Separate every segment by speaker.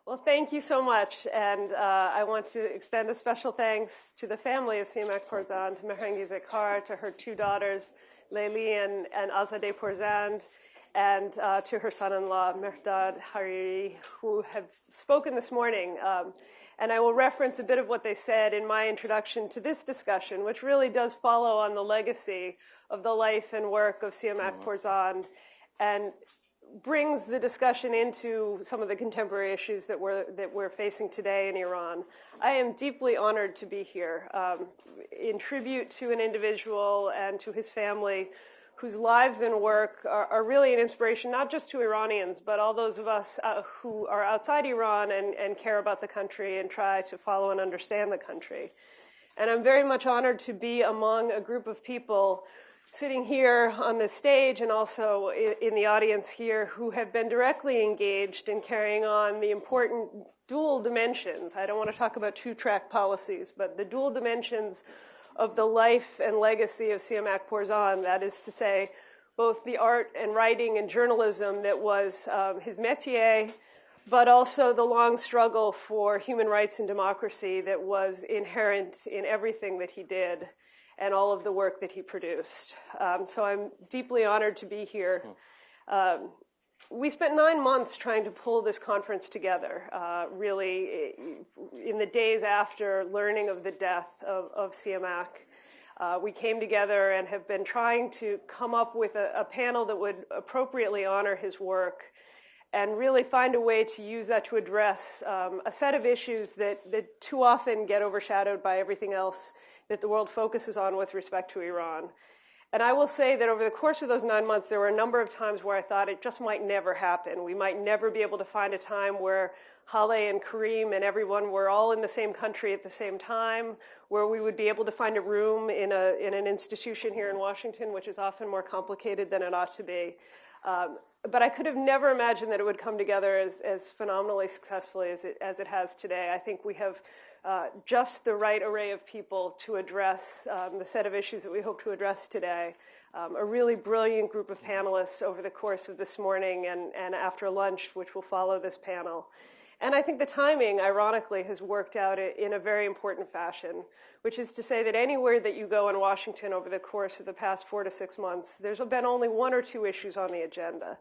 Speaker 1: Well, thank you so much. And I want to extend a special thanks to the family of Siamak Porzand, to Mehrangi Zekar, to her two daughters, Leili and Azadeh Porzand, and to her son-in-law, Mehrdad Hariri, who have spoken this morning. And I will reference a bit of what they said in my introduction to this discussion, which really does follow on the legacy of the life and work of Siamak Porzand, and brings the discussion into some of the contemporary issues that we're facing today in Iran. I am deeply honored to be here in tribute to an individual and to his family whose lives and work are really an inspiration, not just to Iranians, but all those of us who are outside Iran and care about the country and try to follow and understand the country. And I'm very much honored to be among a group of people sitting here on this stage and also in the audience here who have been directly engaged in carrying on the important dual dimensions. I don't want to talk about two-track policies, but the dual dimensions of the life and legacy of Siamak Porzand, that is to say, both the art and writing and journalism that was his métier, but also the long struggle for human rights and democracy that was inherent in everything that he did and all of the work that he produced. So I'm deeply honored to be here. We spent 9 months trying to pull this conference together, really in the days after learning of the death of Siamak. We came together and have been trying to come up with a panel that would appropriately honor his work and really find a way to use that to address a set of issues that too often get overshadowed by everything else that the world focuses on with respect to Iran. And I will say that over the course of those 9 months, there were a number of times where I thought it just might never happen. We might never be able to find a time where Haleh and Karim and everyone were all in the same country at the same time, where we would be able to find a room in an institution here in Washington, which is often more complicated than it ought to be. But I could have never imagined that it would come together as phenomenally successfully as it has today. I think we have just the right array of people to address the set of issues that we hope to address today. A really brilliant group of panelists over the course of this morning and after lunch, which will follow this panel. And I think the timing, ironically, has worked out in a very important fashion, which is to say that anywhere that you go in Washington over the course of the past 4 to 6 months, there's been only 1 or 2 issues on the agenda.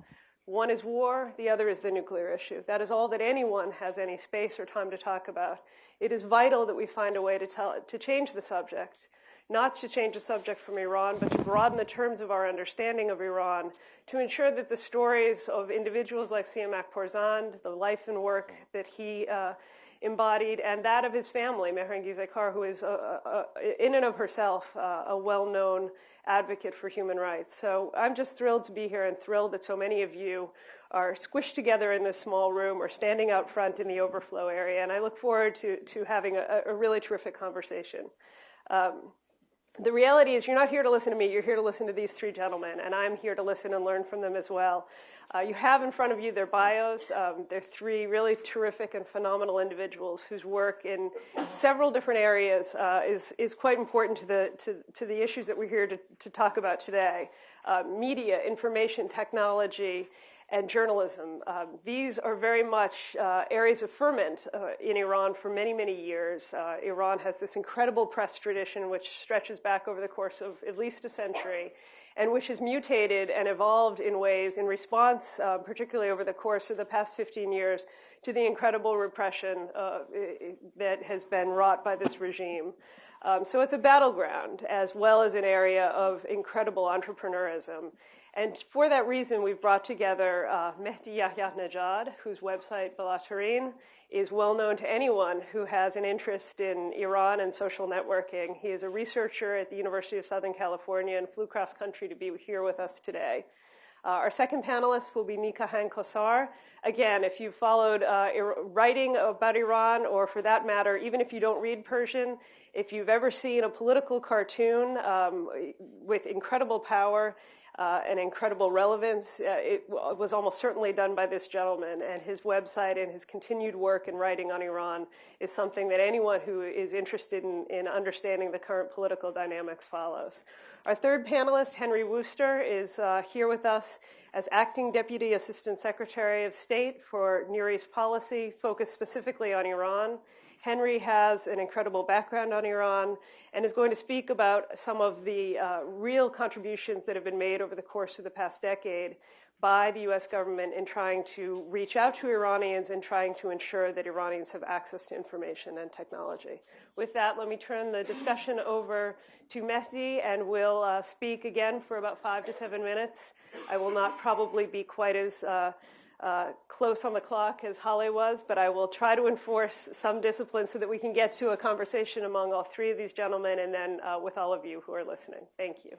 Speaker 1: One is war, the other is the nuclear issue. That is all that anyone has any space or time to talk about. It is vital that we find a way to change the subject, not to change the subject from Iran, but to broaden the terms of our understanding of Iran, to ensure that the stories of individuals like Siamak Porzand, the life and work that he embodied, and that of his family, Mehrangi Zekar, who is in and of herself a well-known advocate for human rights. So I'm just thrilled to be here and thrilled that so many of you are squished together in this small room or standing out front in the overflow area. And I look forward to having a really terrific conversation. The reality is you're not here to listen to me. You're here to listen to these 3 gentlemen, and I'm here to listen and learn from them as well. You have in front of you their bios. They're 3 really terrific and phenomenal individuals whose work in several different areas is quite important to the issues that we're here to talk about today. Media, information, technology, and journalism. These are very much areas of ferment in Iran for many, many years. Iran has this incredible press tradition which stretches back over the course of at least a century, and which has mutated and evolved in ways in response, particularly over the course of the past 15 years, to the incredible repression that has been wrought by this regime. So it's a battleground as well as an area of incredible entrepreneurism. And for that reason, we've brought together Mehdi Yahyajnejad, whose website, Balatarin, is well known to anyone who has an interest in Iran and social networking. He is a researcher at the University of Southern California and flew cross country to be here with us today. Our second panelist will be Nikahan Kosar. Again, if you've followed writing about Iran, or for that matter, even if you don't read Persian, if you've ever seen a political cartoon with incredible power, an incredible relevance. It was almost certainly done by this gentleman, and his website and his continued work and writing on Iran is something that anyone who is interested in understanding the current political dynamics follows. Our third panelist, Henry Wooster, is here with us as Acting Deputy Assistant Secretary of State for Near East Policy, focused specifically on Iran. Henry has an incredible background on Iran and is going to speak about some of the real contributions that have been made over the course of the past decade by the U.S. government in trying to reach out to Iranians and trying to ensure that Iranians have access to information and technology. With that, let me turn the discussion over to Mehdi, and we'll speak again for about 5 to 7 minutes. I will not probably be quite as close on the clock as Holly was, but I will try to enforce some discipline so that we can get to a conversation among all three of these gentlemen and then with all of you who are listening. Thank you.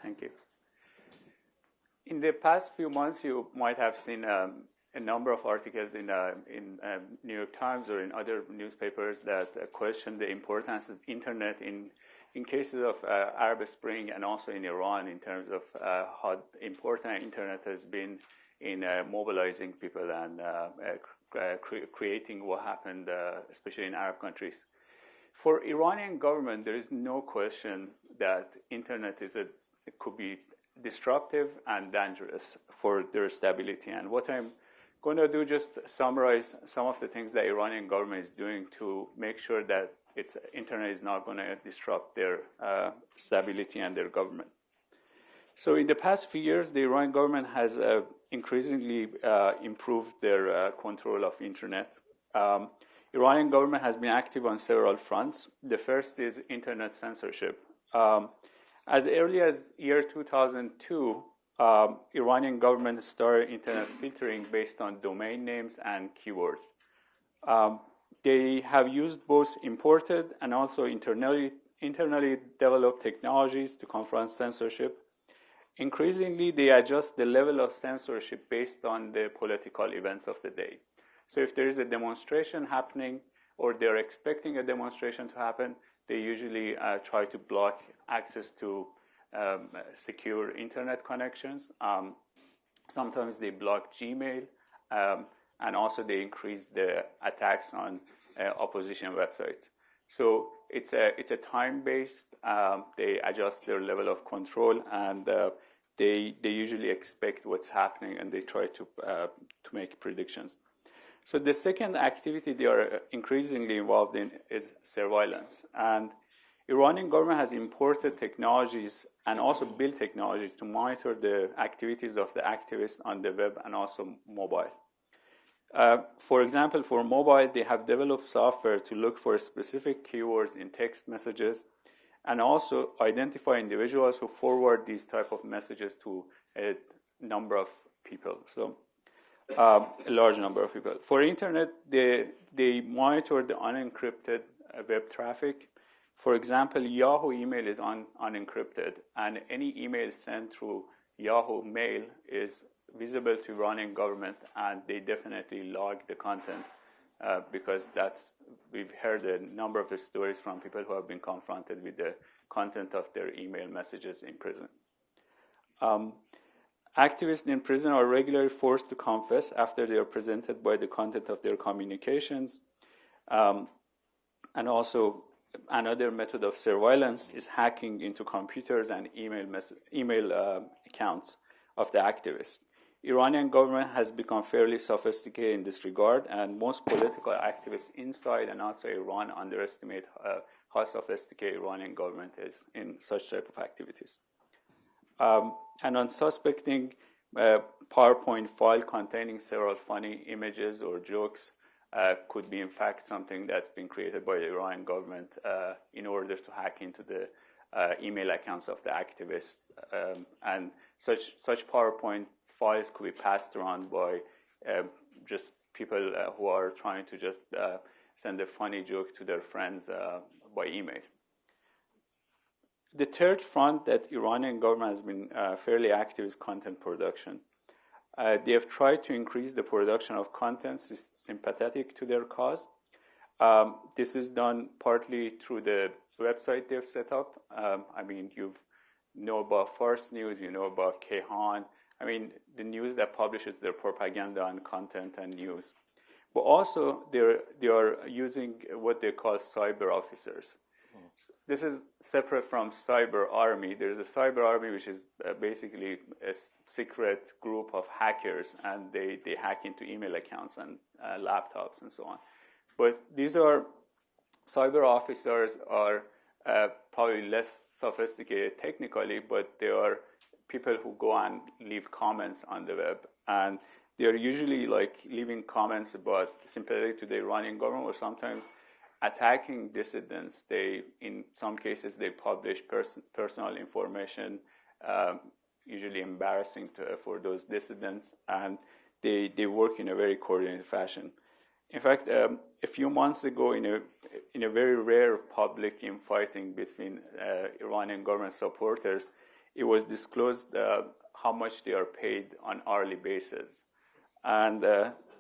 Speaker 2: Thank you. In the past few months, you might have seen a number of articles in New York Times or in other newspapers that question the importance of internet in cases of Arab Spring and also in Iran in terms of how important internet has been in mobilizing people and creating what happened, especially in Arab countries. For Iranian government, there is no question that internet could be disruptive and dangerous for their stability. And what I'm going to do, just summarize some of the things that Iranian government is doing to make sure that its internet is not going to disrupt their stability and their government. So in the past few years, the Iranian government has increasingly improved their control of internet. Iranian government has been active on several fronts. The first is internet censorship. As early as year 2002, Iranian government started internet filtering based on domain names and keywords. They have used both imported and also internally developed technologies to confront censorship. Increasingly, they adjust the level of censorship based on the political events of the day. So if there is a demonstration happening or they're expecting a demonstration to happen, they usually try to block access to secure internet connections. Sometimes they block Gmail, and also they increase the attacks on opposition websites. So it's a time-based. They adjust their level of control, and they usually expect what's happening, and they try to make predictions. So the second activity they are increasingly involved in is surveillance. And Iranian government has imported technologies and also built technologies to monitor the activities of the activists on the web and also mobile. For example, for mobile, they have developed software to look for specific keywords in text messages and also identify individuals who forward these type of messages to a number of people. So a large number of people. For internet, they monitor the unencrypted web traffic. For example, Yahoo email is unencrypted, and any email sent through Yahoo Mail is visible to Iranian government, and they definitely log the content because we've heard a number of stories from people who have been confronted with the content of their email messages in prison. Activists in prison are regularly forced to confess after they are presented by the content of their communications. And also, another method of surveillance is hacking into computers and email accounts of the activists. Iranian government has become fairly sophisticated in this regard, and most political activists inside and outside Iran underestimate how sophisticated Iranian government is in such type of activities. And on suspecting PowerPoint file containing several funny images or jokes could be in fact something that's been created by the Iranian government in order to hack into the email accounts of the activists. And such PowerPoint files could be passed around by just people who are trying to just send a funny joke to their friends by email. The third front that Iranian government has been fairly active is content production. They have tried to increase the production of content sympathetic to their cause. This is done partly through the website they've set up. I mean, you've know about Fars News, you know about Kehan. I mean, the news that publishes their propaganda and content and news. But also, they are using what they call cyber officers. This is separate from cyber army. There's a cyber army, which is basically a secret group of hackers, and they hack into email accounts and laptops and so on. But these are cyber officers are probably less sophisticated technically, but they are people who go and leave comments on the web, and they are usually like leaving comments about sympathetic to the Iranian government, or sometimes attacking dissidents. In some cases, they publish personal information, usually embarrassing for those dissidents, and they work in a very coordinated fashion. In fact, a few months ago, in a very rare public infighting between Iranian government supporters, it was disclosed how much they are paid on hourly basis. And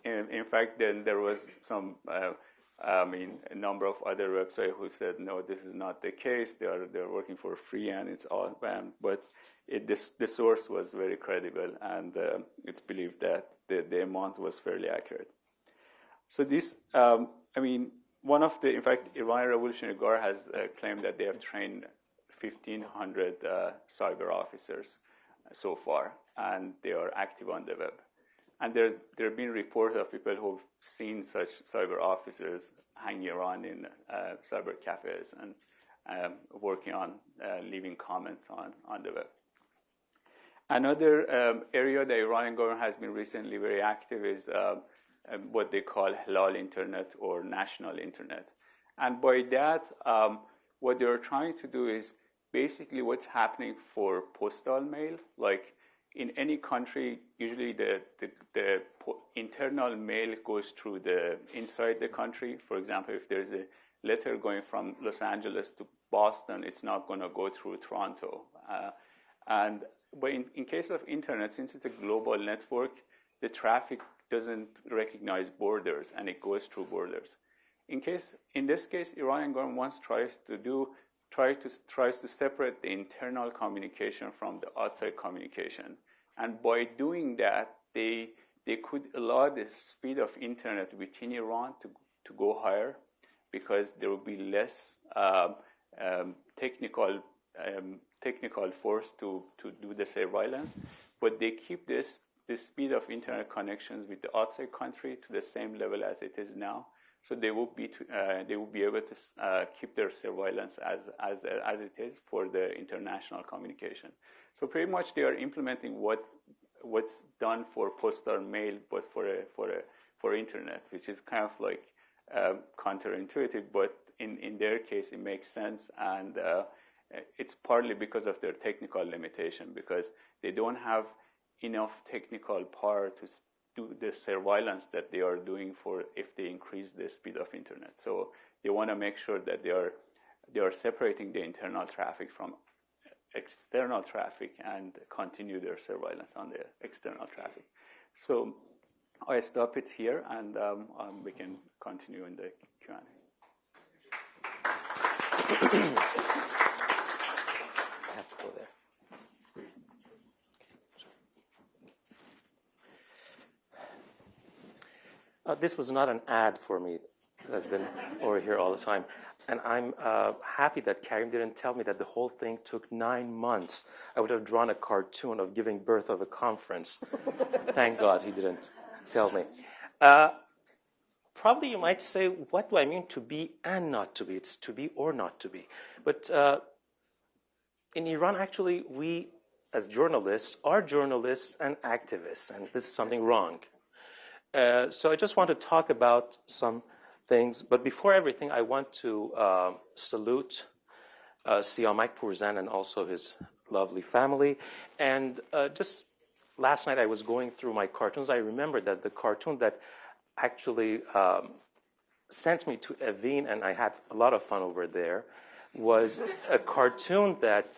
Speaker 2: in fact, then there was some, a number of other websites who said, no, this is not the case. They're working for free, and it's all banned. But the source was very credible, and it's believed that the amount was fairly accurate. So this, one of the, in fact, Iranian Revolutionary Guard has claimed that they have trained 1,500 cyber officers so far, and they are active on the web. And there have been reports of people who've seen such cyber officers hanging around in cyber cafes and working on leaving comments on the web. Another area the Iranian government has been recently very active is what they call halal internet or national internet. And by that, what they're trying to do is basically what's happening for postal mail. Like in any country, usually the internal mail goes through inside the country. For example, if there's a letter going from Los Angeles to Boston, it's not going to go through Toronto. But in case of internet, since it's a global network, the traffic doesn't recognize borders, and it goes through borders. In this case, Iranian government tries to separate the internal communication from the outside communication, and by doing that, they could allow the speed of internet within Iran to go higher, because there will be less technical force to do the surveillance, but they keep the speed of internet connections with the outside country to the same level as it is now. So they will be able to keep their surveillance as it is for the international communication. So pretty much they are implementing what's done for postal mail, but for internet, which is kind of like counterintuitive, but in their case it makes sense, and it's partly because of their technical limitation, because they don't have enough technical power to do the surveillance that they are doing for if they increase the speed of internet. So they want to make sure that they are separating the internal traffic from external traffic and continue their surveillance on the external traffic. So I stop it here, and we can continue in the Q&A.
Speaker 3: I have to go there. This was not an ad for me. That's been over here all the time. And I'm happy that Karim didn't tell me that the whole thing took 9 months. I would have drawn a cartoon of giving birth of a conference. Thank God he didn't tell me. Probably you might say, what do I mean to be and not to be? It's to be or not to be. But in Iran, actually, we as journalists are journalists and activists, and this is something wrong. So I just want to talk about some things. But before everything, I want to salute Siamak Pourzan and also his lovely family. And just last night I was going through my cartoons. I remembered that the cartoon that actually sent me to Evin, and I had a lot of fun over there, was a cartoon that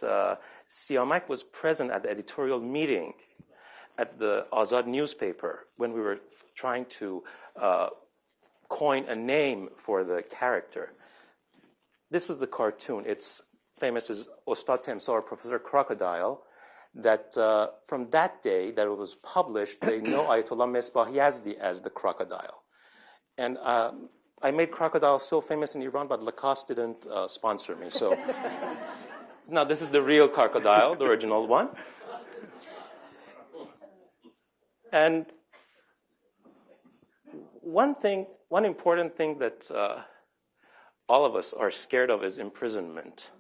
Speaker 3: Siamak was present at the editorial meeting at the Azad newspaper when we were trying to coin a name for the character. This was the cartoon. It's famous is Ustad Temsar, Professor Crocodile, that from that day that it was published, they know Ayatollah Misbah Yazdi as the crocodile. And I made crocodile so famous in Iran, but Lacoste didn't sponsor me. So now this is the real crocodile, the original one. And one important thing that all of us are scared of is imprisonment.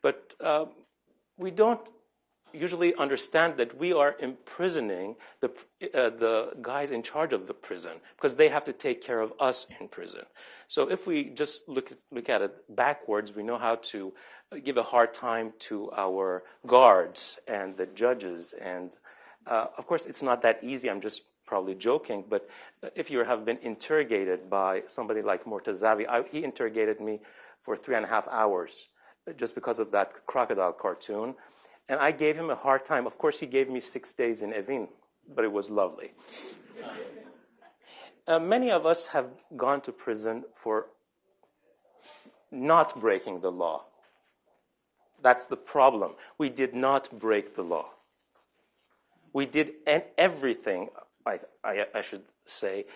Speaker 3: But we don't usually understand that we are imprisoning the guys in charge of the prison because they have to take care of us in prison. So if we just look at it backwards, we know how to give a hard time to our guards and the judges. And of course, it's not that easy. I'm just probably joking. But if you have been interrogated by somebody like Mortazavi, he interrogated me for 3.5 hours just because of that crocodile cartoon. And I gave him a hard time. Of course, he gave me 6 days in Evin, but it was lovely. Many of us have gone to prison for not breaking the law. That's the problem. We did not break the law. We did everything, I should say,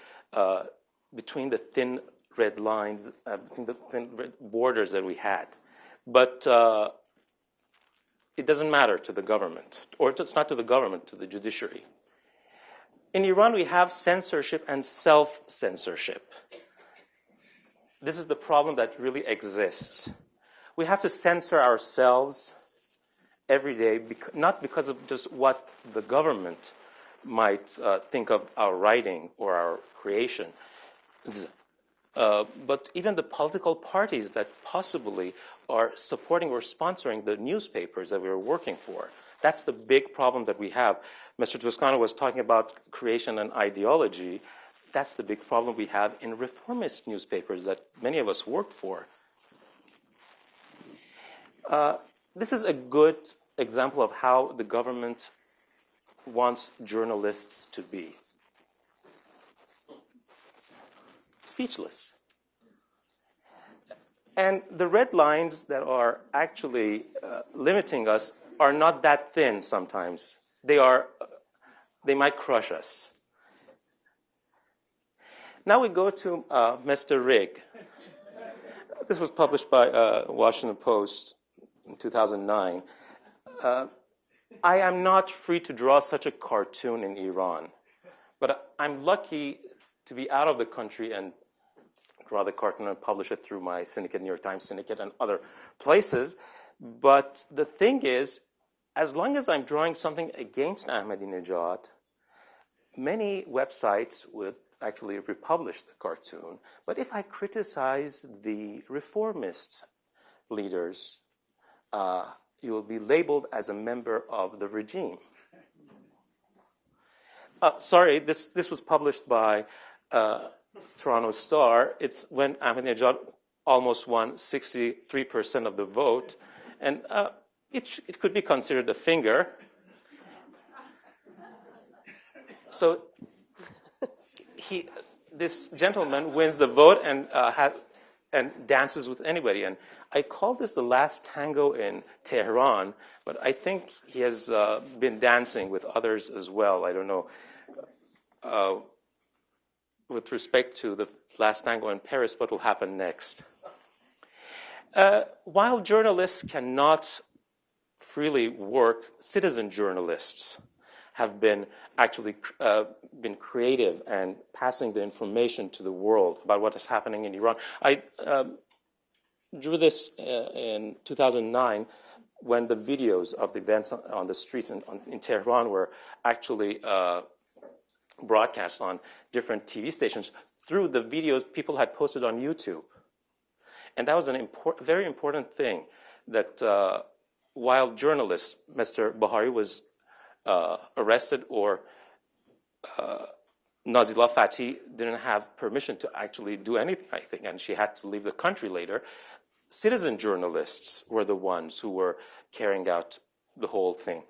Speaker 3: between the thin red lines, between the thin red borders that we had. But it doesn't matter to the government, or it's not to the government, to the judiciary. In Iran, we have censorship and self-censorship. This is the problem that really exists. We have to censor ourselves every day, not because of just what the government might think of our writing or our creation, but even the political parties that possibly are supporting or sponsoring the newspapers that we're working for. That's the big problem that we have. Mr. Toscano was talking about creation and ideology. That's the big problem we have in reformist newspapers that many of us worked for. This is a good example of how the government wants journalists to be. Speechless. And the red lines that are actually limiting us are not that thin sometimes. They might crush us. Now we go to Mr. Rig. This was published by Washington Post in 2009. I am not free to draw such a cartoon in Iran, but I'm lucky to be out of the country and draw the cartoon and publish it through my syndicate, New York Times syndicate, and other places. But the thing is, as long as I'm drawing something against Ahmadinejad, many websites would actually republish the cartoon. But if I criticize the reformist leaders, you will be labeled as a member of the regime. Sorry, this was published by Toronto Star. It's when Ahmadinejad almost won 63% of the vote, and it could be considered a finger. So this gentleman wins the vote and dances with anybody. And I call this the last tango in Tehran, but I think he has been dancing with others as well. I don't know. With respect to the last tango in Paris, what will happen next? While journalists cannot freely work, citizen journalists have been actually been creative and passing the information to the world about what is happening in Iran. I drew this in 2009 when the videos of the events on the streets in Tehran were actually broadcast on different TV stations through the videos people had posted on YouTube. And that was a very important thing that while journalists, Mr. Bahari was arrested, or Nazila Fatih didn't have permission to actually do anything, I think, and she had to leave the country later. Citizen journalists were the ones who were carrying out the whole thing.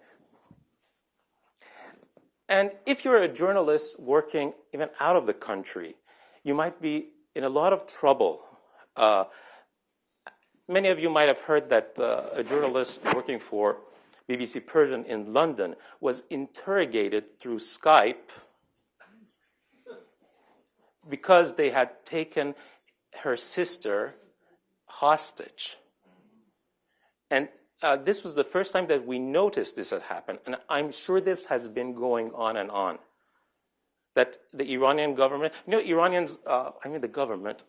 Speaker 3: And if you're a journalist working even out of the country, you might be in a lot of trouble. many of you might have heard that a journalist working for BBC Persian in London was interrogated through Skype because they had taken her sister hostage. And this was the first time that we noticed this had happened. And I'm sure this has been going on and on. That the Iranian government, Iranians, the government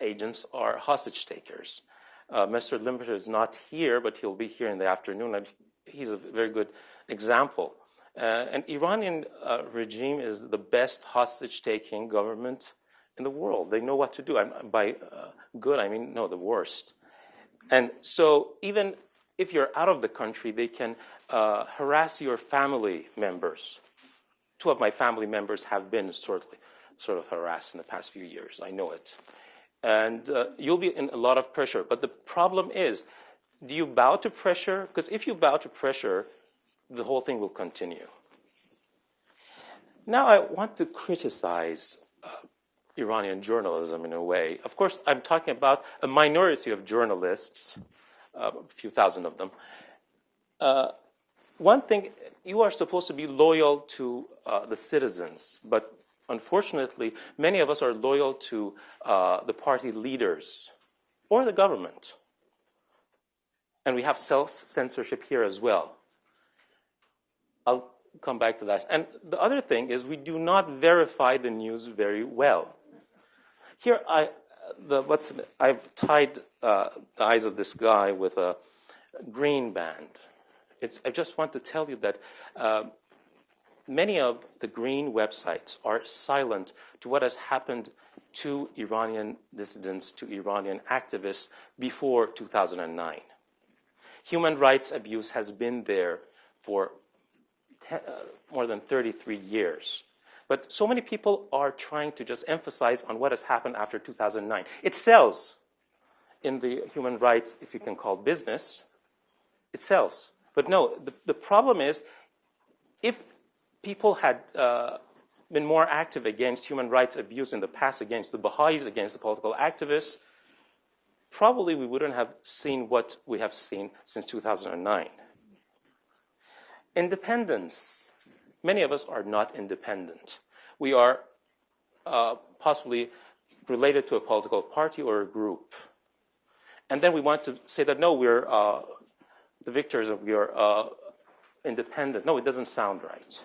Speaker 3: agents are hostage takers. Mr. Limiter is not here, but he'll be here in the afternoon, and he's a very good example. And Iranian regime is the best hostage-taking government in the world. They know what to do. By good, I mean, no, the worst. And so even if you're out of the country, they can harass your family members. 2 of my family members have been sort of harassed in the past few years. I know it. And you'll be in a lot of pressure. But the problem is, do you bow to pressure? Because if you bow to pressure, the whole thing will continue. Now I want to criticize Iranian journalism in a way. Of course, I'm talking about a minority of journalists, a few thousand of them. One thing, you are supposed to be loyal to the citizens, but unfortunately, many of us are loyal to the party leaders or the government. And we have self-censorship here as well. I'll come back to that. And the other thing is we do not verify the news very well. Here, I've tied the eyes of this guy with a green band. I just want to tell you that many of the green websites are silent to what has happened to Iranian dissidents, to Iranian activists before 2009. Human rights abuse has been there for more than 33 years. But so many people are trying to just emphasize on what has happened after 2009. It sells in the human rights, if you can call business, it sells. But no, the problem is, if people had been more active against human rights abuse in the past, against the Baha'is, against the political activists, probably we wouldn't have seen what we have seen since 2009. Independence. Many of us are not independent. We are possibly related to a political party or a group. And then we want to say that, no, we're the victors, and we are independent. No, it doesn't sound right.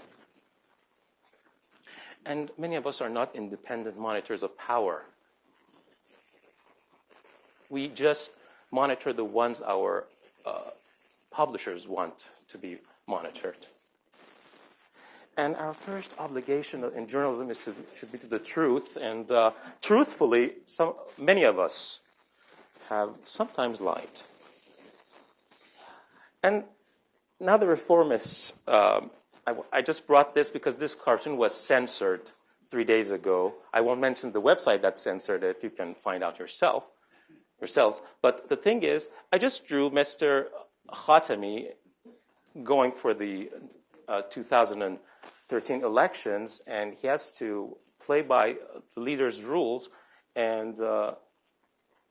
Speaker 3: And many of us are not independent monitors of power. We just monitor the ones our publishers want to be monitored. And our first obligation in journalism should be to the truth. And truthfully, many of us have sometimes lied. And now the reformists, I just brought this because this cartoon was censored 3 days ago. I won't mention the website that censored it. You can find out yourselves. But the thing is, I just drew Mr. Khatami going for the 2013 elections, and he has to play by the leader's rules. And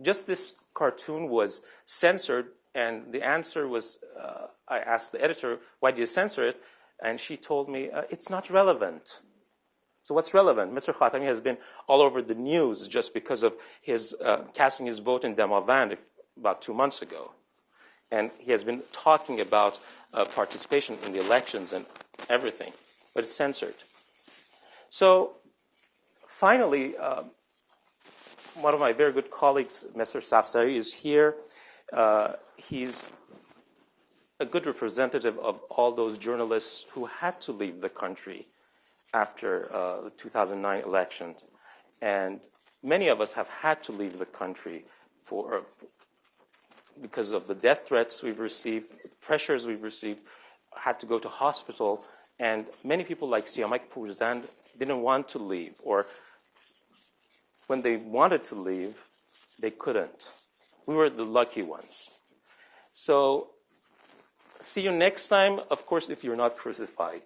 Speaker 3: just this cartoon was censored, and the answer was, I asked the editor, why did you censor it? And she told me, it's not relevant. So what's relevant? Mr. Khatami has been all over the news just because of his casting his vote in Damavand about 2 months ago. And he has been talking about participation in the elections and everything, but it's censored. So finally, one of my very good colleagues, Mr. Safsari, is here. He's a good representative of all those journalists who had to leave the country after the 2009 election. And many of us have had to leave the country because of the death threats we've received, pressures we've received, had to go to hospital. And many people like Siamak Pourzand didn't want to leave, or when they wanted to leave, they couldn't. We were the lucky ones. So see you next time, of course, if you're not crucified,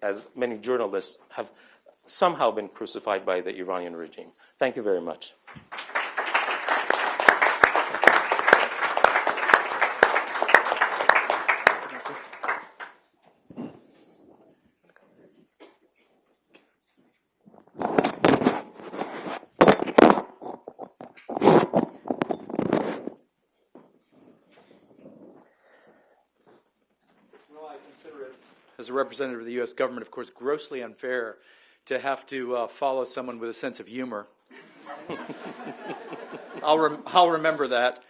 Speaker 3: as many journalists have somehow been crucified by the Iranian regime. Thank you very much.
Speaker 4: Well, I consider it, as a representative of the U.S. government, of course, grossly unfair to have to follow someone with a sense of humor. I'll remember that.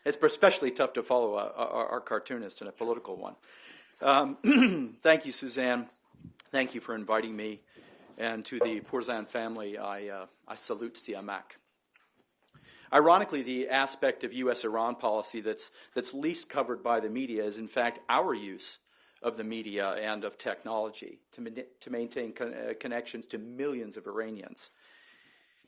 Speaker 4: It's especially tough to follow our cartoonist in a political one. Thank you, Suzanne. Thank you for inviting me. And to the Pourzan family, I salute Siamak. Ironically, the aspect of U.S.-Iran policy that's least covered by the media is, in fact, our use of the media and of technology to maintain connections to millions of Iranians.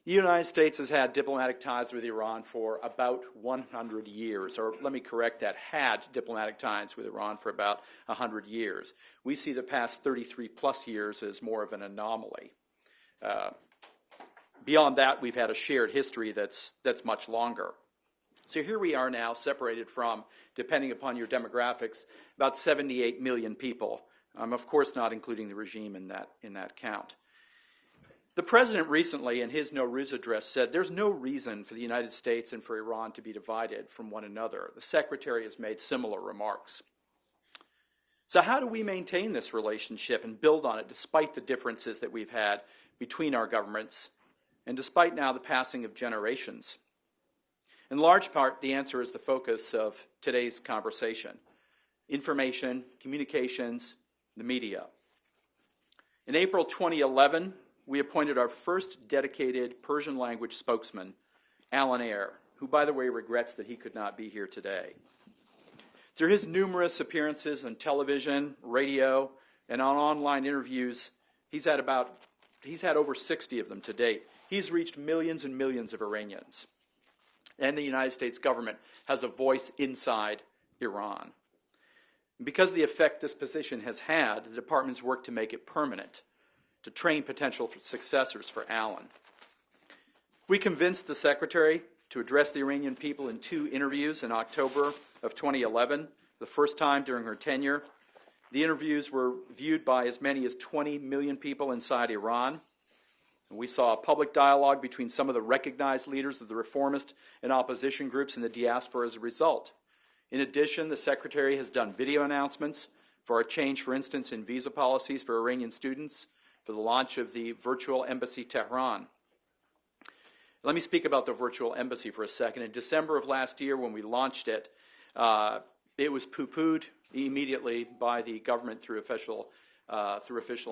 Speaker 4: The United States has had diplomatic ties with Iran for about 100 years, or let me correct that, had diplomatic ties with Iran for about 100 years. We see the past 33 plus years as more of an anomaly. Beyond that, we've had a shared history that's much longer. So here we are now, separated from, depending upon your demographics, about 78 million people. Of course not including the regime in that count. The president recently, in his Nowruz address, said there's no reason for the United States and for Iran to be divided from one another. The secretary has made similar remarks. So how do we maintain this relationship and build on it despite the differences that we've had between our governments and despite now the passing of generations? In large part, the answer is the focus of today's conversation: information, communications, the media. In April 2011, we appointed our first dedicated Persian language spokesman, Alan Ayer, who, by the way, regrets that he could not be here today. Through his numerous appearances on television, radio, and on online interviews, he's had over 60 of them to date. He's reached millions and millions of Iranians. And the United States government has a voice inside Iran. Because of the effect this position has had, the department's worked to make it permanent, to train potential successors for Alan. We convinced the secretary to address the Iranian people in 2 interviews in October of 2011, the first time during her tenure. The interviews were viewed by as many as 20 million people inside Iran. And we saw a public dialogue between some of the recognized leaders of the reformist and opposition groups in the diaspora as a result. In addition, the secretary has done video announcements for a change, for instance, in visa policies for Iranian students, for the launch of the virtual embassy Tehran. Let me speak about the virtual embassy for a second. In December of last year, when we launched it, it was poo-pooed immediately by the government through official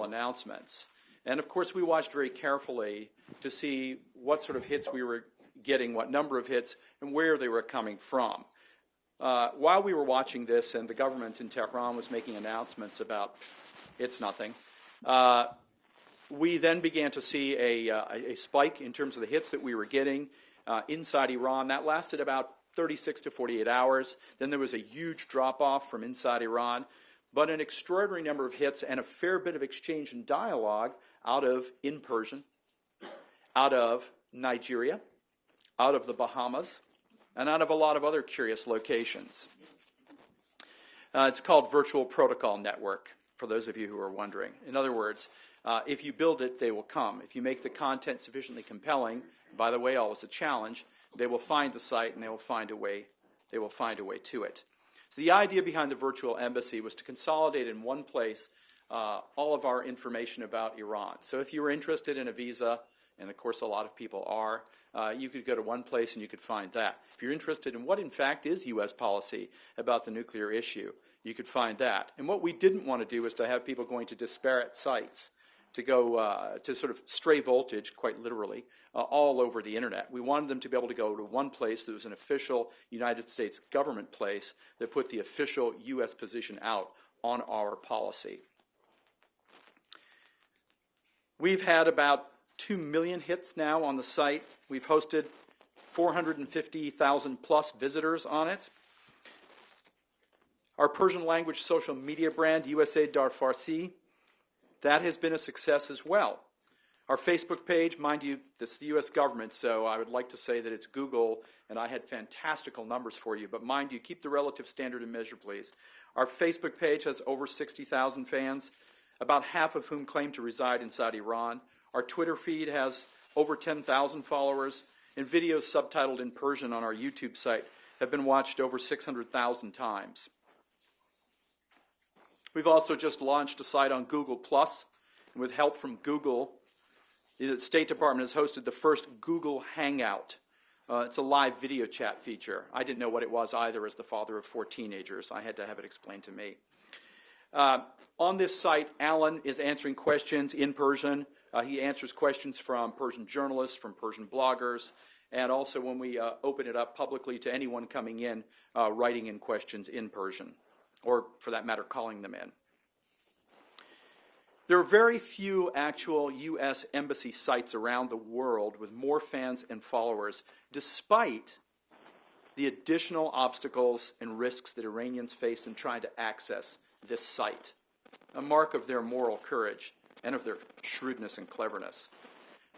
Speaker 4: announcements. And of course, we watched very carefully to see what sort of hits we were getting, what number of hits, and where they were coming from. While we were watching this and the government in Tehran was making announcements about it's nothing, we then began to see a spike in terms of the hits that we were getting inside Iran. That lasted about 36 to 48 hours. Then there was a huge drop-off from inside Iran, but an extraordinary number of hits and a fair bit of exchange and dialogue in Persian, out of Nigeria, out of the Bahamas, and out of a lot of other curious locations. It's called Virtual Protocol Network, for those of you who are wondering. In other words, if you build it, they will come. If you make the content sufficiently compelling, by the way, always a challenge, they will find the site and they will find a way to it. So the idea behind the virtual embassy was to consolidate in one place all of our information about Iran. So if you were interested in a visa, and of course a lot of people are, you could go to one place and you could find that. If you're interested in what in fact is U.S. policy about the nuclear issue, you could find that. And what we didn't want to do was to have people going to disparate sites, to go to sort of stray voltage, quite literally, all over the internet. We wanted them to be able to go to one place that was an official United States government place that put the official U.S. position out on our policy. We've had about 2 million hits now on the site. We've hosted 450,000 plus visitors on it. Our Persian language social media brand, USA Dar Farsi, that has been a success as well. Our Facebook page, mind you, this is the U.S. government, so I would like to say that it's Google, and I had fantastical numbers for you, but mind you, keep the relative standard and measure, please. Our Facebook page has over 60,000 fans, about half of whom claim to reside inside Iran. Our Twitter feed has over 10,000 followers, and videos subtitled in Persian on our YouTube site have been watched over 600,000 times. We've also just launched a site on Google+, and with help from Google, the State Department has hosted the first Google Hangout. It's a live video chat feature. I didn't know what it was either as the father of 4 teenagers. I had to have it explained to me. On this site, Alan is answering questions in Persian. He answers questions from Persian journalists, from Persian bloggers, and also when we open it up publicly to anyone coming in, writing in questions in Persian, or for that matter, calling them in. There are very few actual U.S. embassy sites around the world with more fans and followers, despite the additional obstacles and risks that Iranians face in trying to access this site, a mark of their moral courage and of their shrewdness and cleverness.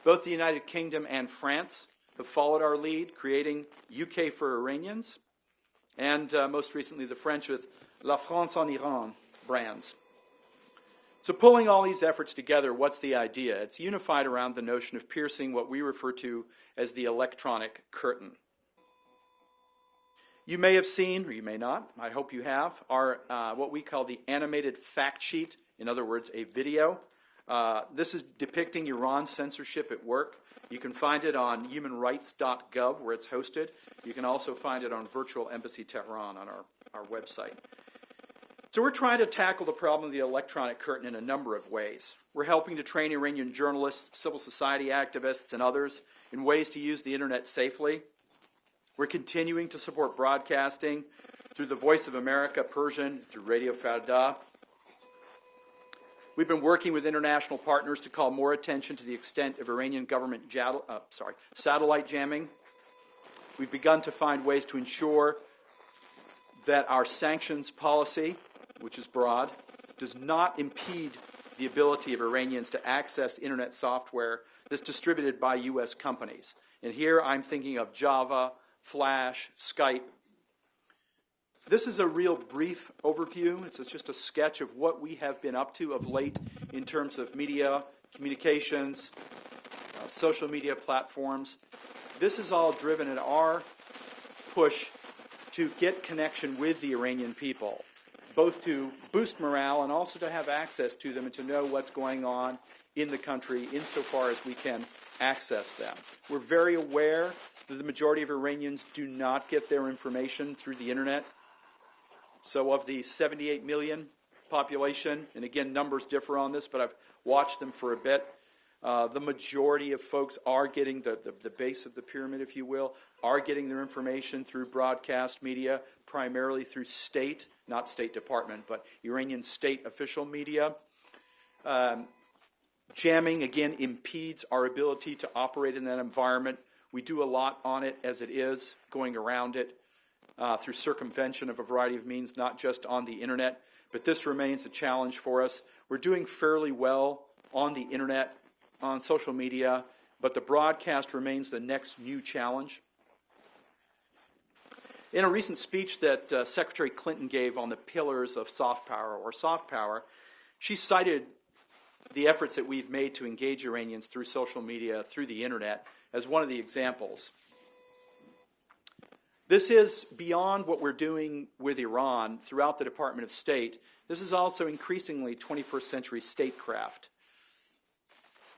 Speaker 4: Both the United Kingdom and France have followed our lead, creating UK for Iranians, and most recently the French with La France en Iran brands. So pulling all these efforts together, what's the idea? It's unified around the notion of piercing what we refer to as the electronic curtain. You may have seen, or you may not, I hope you have, our what we call the animated fact sheet, in other words, a video. This is depicting Iran's censorship at work. You can find it on humanrights.gov, where it's hosted. You can also find it on Virtual Embassy Tehran on our website. So we're trying to tackle the problem of the electronic curtain in a number of ways. We're helping to train Iranian journalists, civil society activists, and others in ways to use the internet safely. We're continuing to support broadcasting through the Voice of America Persian, through Radio Farda. We've been working with international partners to call more attention to the extent of Iranian government satellite jamming. We've begun to find ways to ensure that our sanctions policy, which is broad, does not impede the ability of Iranians to access internet software that's distributed by U.S. companies. And here I'm thinking of Java, Flash, Skype. This is a real brief overview. It's just a sketch of what we have been up to of late in terms of media, communications, social media platforms. This is all driven in our push to get connection with the Iranian people, both to boost morale and also to have access to them and to know what's going on in the country insofar as we can access them. We're very aware that the majority of Iranians do not get their information through the internet. So of the 78 million population, and again, numbers differ on this, but I've watched them for a bit, the majority of folks are getting the base of the pyramid, if you will, are getting their information through broadcast media, primarily through state, not State Department, but Iranian state official media. Jamming, again, impedes our ability to operate in that environment. We do a lot on it as it is, going around it through circumvention of a variety of means, not just on the internet, but this remains a challenge for us. We're doing fairly well on the internet, on social media, but the broadcast remains the next new challenge. In a recent speech that Secretary Clinton gave on the pillars of soft power, she cited the efforts that we've made to engage Iranians through social media, through the internet, as one of the examples. This is beyond what we're doing with Iran throughout the Department of State. This is also increasingly 21st century statecraft.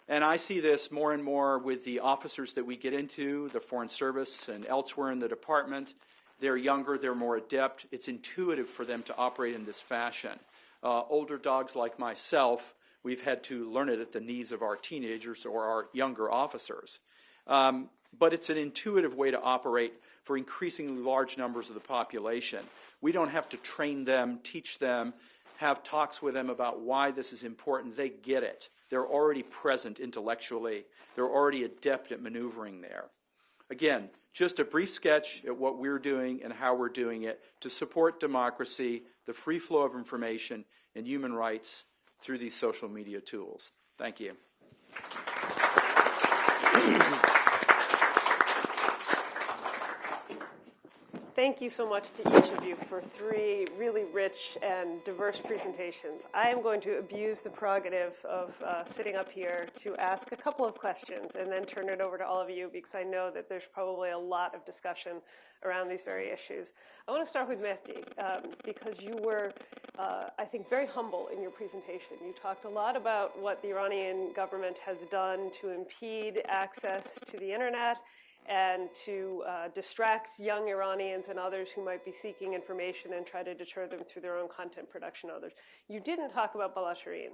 Speaker 4: And I see this more and more with the officers that we get into, the Foreign Service and elsewhere in the department. They're younger, they're more adept. It's intuitive for them to operate in this fashion. Older dogs like myself, we've had to learn it at the knees of our teenagers or our younger officers. But it's an intuitive way to operate for increasingly large numbers of the population. We don't have to train them, teach them, have talks with them about why this is important. They get it. They're already present intellectually. They're already adept at maneuvering there. Again, just a brief sketch at what we're doing and how we're doing it to support democracy, the free flow of information, and human rights through these social media tools. Thank you.
Speaker 1: thank you so much to each of you for 3 really rich and diverse presentations. I am going to abuse the prerogative of sitting up here to ask a couple of questions and then turn it over to all of you, because I know that there's probably a lot of discussion around these very issues. I want to start with Mehdi, because you were, I think, very humble in your presentation. You talked a lot about what the Iranian government has done to impede access to the internet and to distract young Iranians and others who might be seeking information and try to deter them through their own content production and others. You didn't talk about Balasharin,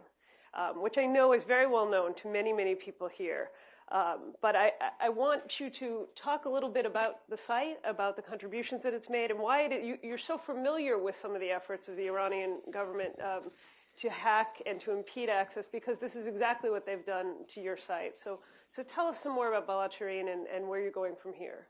Speaker 1: which I know is very well known to many, many people here. But I want you to talk a little bit about the site, about the contributions that it's made, and why you're so familiar with some of the efforts of the Iranian government to hack and to impede access, because this is exactly what they've done to your site. So tell us some more about Balasharin and where you're going from here.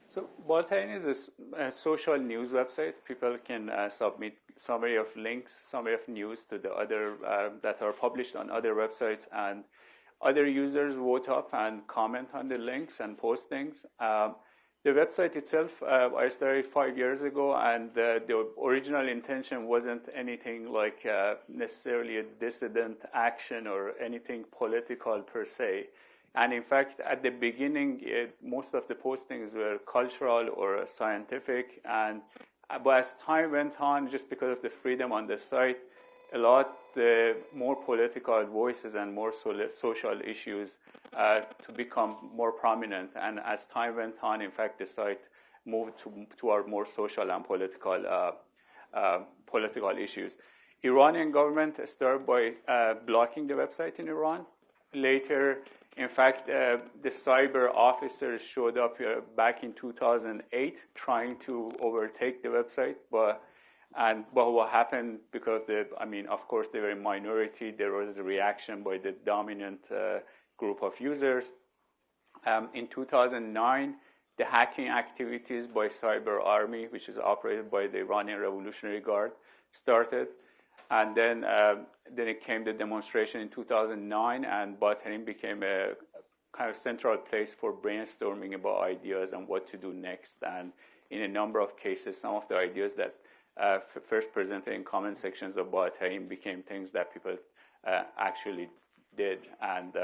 Speaker 2: So Balasharin is a social news website. People can submit summary of links, summary of news to the other that are published on other websites, and other users vote up and comment on the links and post things. The website itself, I started 5 years ago, and the original intention wasn't anything like necessarily a dissident action or anything political per se. And in fact, at the beginning, most of the postings were cultural or scientific. But as time went on, just because of the freedom on the site, a lot more political voices and more social issues to become more prominent. And as time went on, in fact, the site moved toward more social and political issues. Iranian government started by blocking the website in Iran. Later, in fact, the cyber officers showed up back in 2008 trying to overtake the website, but what happened, because of course they were a minority, there was a reaction by the dominant group of users. In 2009, the hacking activities by Cyber Army, which is operated by the Iranian Revolutionary Guard, started. And then it came the demonstration in 2009, and Balasharin became a kind of central place for brainstorming about ideas and what to do next. And in a number of cases, some of the ideas that first presented in comment sections of Balasharin became things that people actually did. And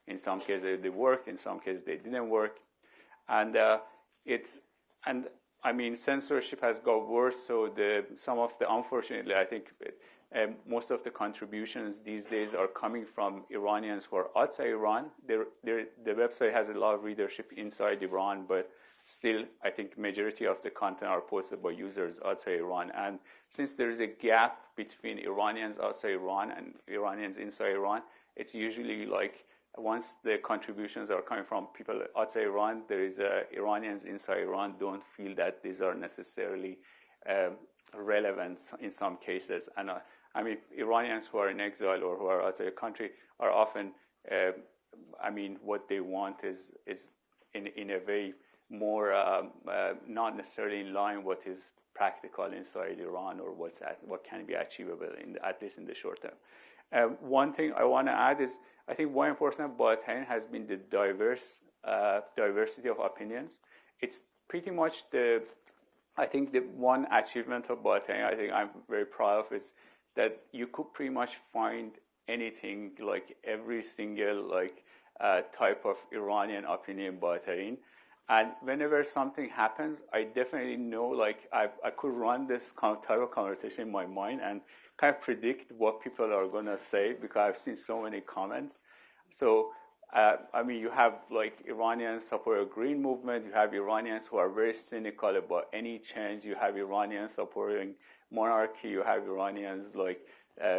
Speaker 2: in some cases they worked, in some cases they didn't work. And censorship has got worse. So unfortunately, I think most of the contributions these days are coming from Iranians who are outside Iran. The website has a lot of readership inside Iran, but still, I think majority of the content are posted by users outside Iran. And since there is a gap between Iranians outside Iran and Iranians inside Iran, it's usually like once the contributions are coming from people outside Iran, there is Iranians inside Iran don't feel that these are necessarily relevant in some cases. And Iranians who are in exile or who are outside the country are often, what they want is in a way more not necessarily in line what is practical inside Iran or what can be achievable at least in the short term. One thing I want to add is I think one important about Balasharin has been the diversity of opinions. It's pretty much the one achievement of Balasharin I think I'm very proud of is that you could pretty much find anything, like every single type of Iranian opinion in Balasharin. And whenever something happens, I definitely know, I could run this type of conversation in my mind and kind of predict what people are going to say because I've seen so many comments. So, you have Iranians support a green movement. You have Iranians who are very cynical about any change. You have Iranians supporting monarchy. You have Iranians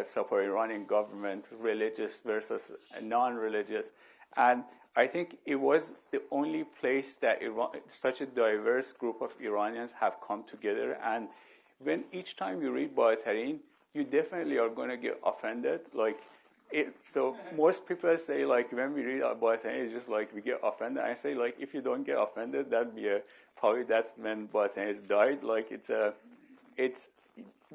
Speaker 2: supporting Iranian government, religious versus non-religious. And I think it was the only place that such a diverse group of Iranians have come together. And when each time you read Balasharin, you definitely are going to get offended. So most people say when we read Balasharin, it's just we get offended. I say if you don't get offended, that'd be probably that's when Balasharin has died. It's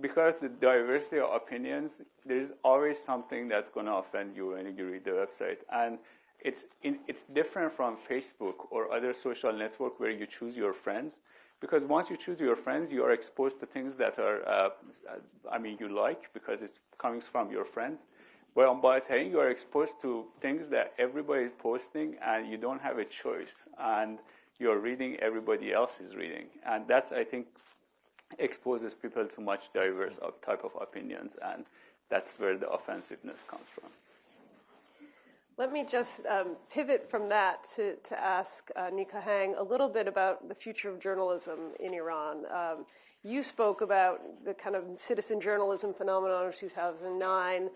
Speaker 2: because the diversity of opinions. There's always something that's going to offend you when you read the website. And it's different from Facebook or other social network where you choose your friends, because once you choose your friends, you are exposed to things that are, you like because it's coming from your friends. But on Boateng, you are exposed to things that everybody is posting, and you don't have a choice, and you're reading everybody else is reading, and that's, I think, exposes people to much diverse type of opinions, and that's where the offensiveness comes from.
Speaker 1: Let me just pivot from that to ask Nika Hang a little bit about the future of journalism in Iran. You spoke about the kind of citizen journalism phenomenon of 2009,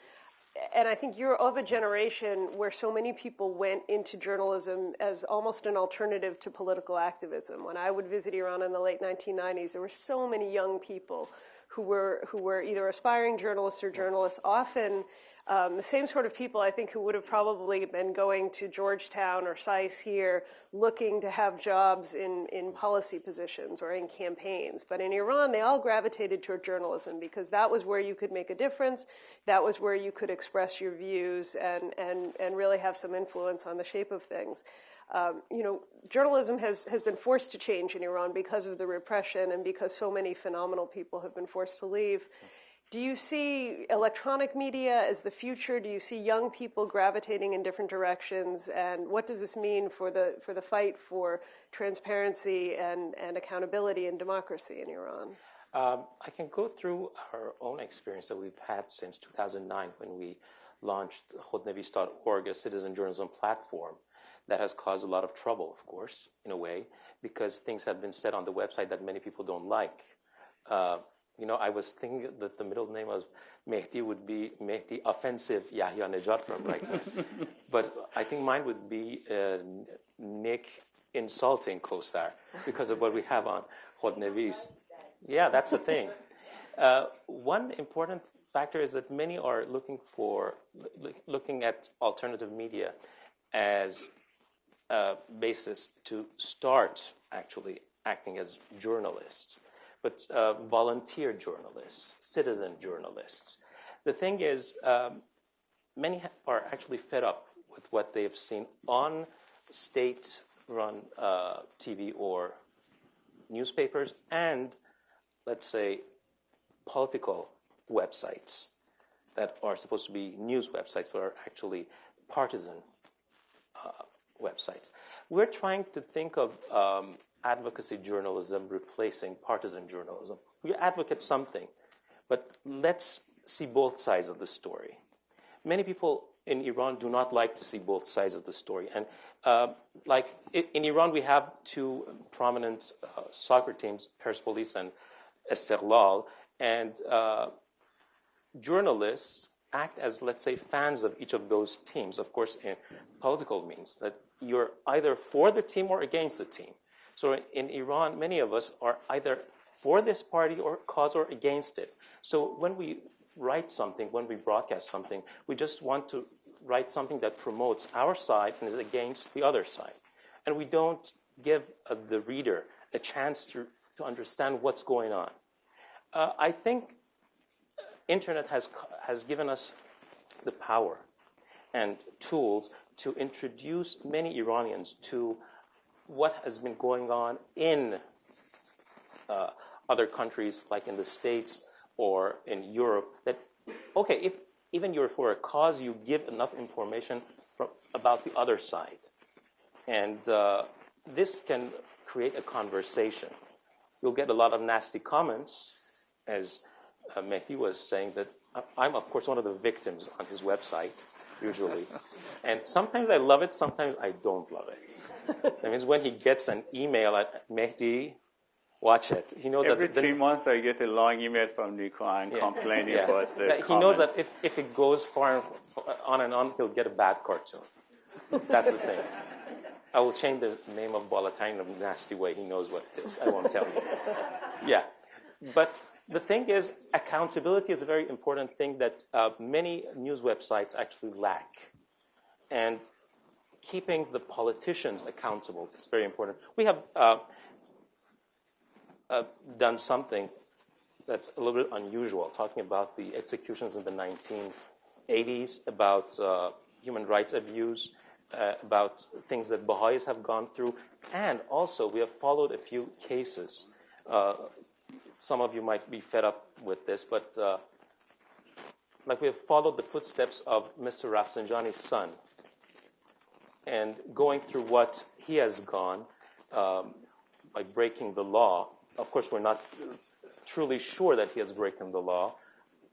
Speaker 1: and I think you're of a generation where so many people went into journalism as almost an alternative to political activism. When I would visit Iran in the late 1990s, there were so many young people who were either aspiring journalists or journalists, often the same sort of people, I think, who would have probably been going to Georgetown or SAIS here looking to have jobs in policy positions or in campaigns. But in Iran, they all gravitated toward journalism because that was where you could make a difference. That was where you could express your views and really have some influence on the shape of things. Journalism has been forced to change in Iran because of the repression and because so many phenomenal people have been forced to leave. Do you see electronic media as the future? Do you see young people gravitating in different directions? And what does this mean for the fight for transparency and accountability and democracy in Iran?
Speaker 3: I can go through our own experience that we've had since 2009 when we launched Khodnevis.org, a citizen journalism platform that has caused a lot of trouble, of course, in a way, because things have been said on the website that many people don't like. I was thinking that the middle name of Mehdi would be Mehdi Offensive Yahya Nejad from right now. But I think mine would be Nick Insulting Co-Star because of what we have on Khodnevis. Yeah, that's the thing. One important factor is that many are looking at alternative media as a basis to start actually acting as journalists. But volunteer journalists, citizen journalists. The thing is, many are actually fed up with what they've seen on state-run TV or newspapers and, let's say, political websites that are supposed to be news websites but are actually partisan websites. We're trying to think of advocacy journalism replacing partisan journalism. We advocate something, but let's see both sides of the story. Many people in Iran do not like to see both sides of the story. And in Iran, we have two prominent soccer teams, Persepolis and Istiqlal, and journalists act as, let's say, fans of each of those teams, of course, in political means, that you're either for the team or against the team. So in Iran, many of us are either for this party or cause or against it. So when we write something, when we broadcast something, we just want to write something that promotes our side and is against the other side. And we don't give the reader a chance to understand what's going on. I think internet has given us the power and tools to introduce many Iranians to what has been going on in other countries, like in the States or in Europe, that, okay, if even you're for a cause, you give enough information about the other side. And this can create a conversation. You'll get a lot of nasty comments, as Mehdi was saying, that I'm, of course, one of the victims on his website, usually. And sometimes I love it, sometimes I don't love it. That means when he gets an email at Mehdi, watch it. He knows
Speaker 2: Every
Speaker 3: that
Speaker 2: 3 months I get a long email from Nico and complaining about the
Speaker 3: He knows that if it goes far on and on, he'll get a bad cartoon. That's the thing. I will change the name of Boateng in a nasty way. He knows what it is. I won't tell you. Yeah. But the thing is, accountability is a very important thing that many news websites actually lack. And keeping the politicians accountable is very important. We have done something that's a little bit unusual, talking about the executions in the 1980s, about human rights abuse, about things that Baha'is have gone through. And also, we have followed a few cases. Some of you might be fed up with this, but like we have followed the footsteps of Mr. Rafsanjani's son and going through what he has gone by breaking the law. Of course, we're not truly sure that he has broken the law,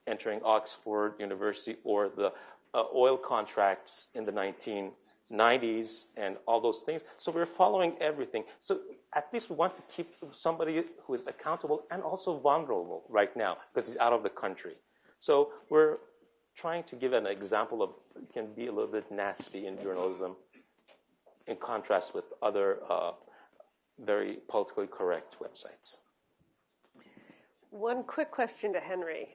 Speaker 3: entering Oxford University or the oil contracts in the 1990s and all those things. So we're following everything. So at least we want to keep somebody who is accountable and also vulnerable right now because he's out of the country. So we're trying to give an example of it can be a little bit nasty in journalism in contrast with other very politically correct websites.
Speaker 1: One quick question to Henry.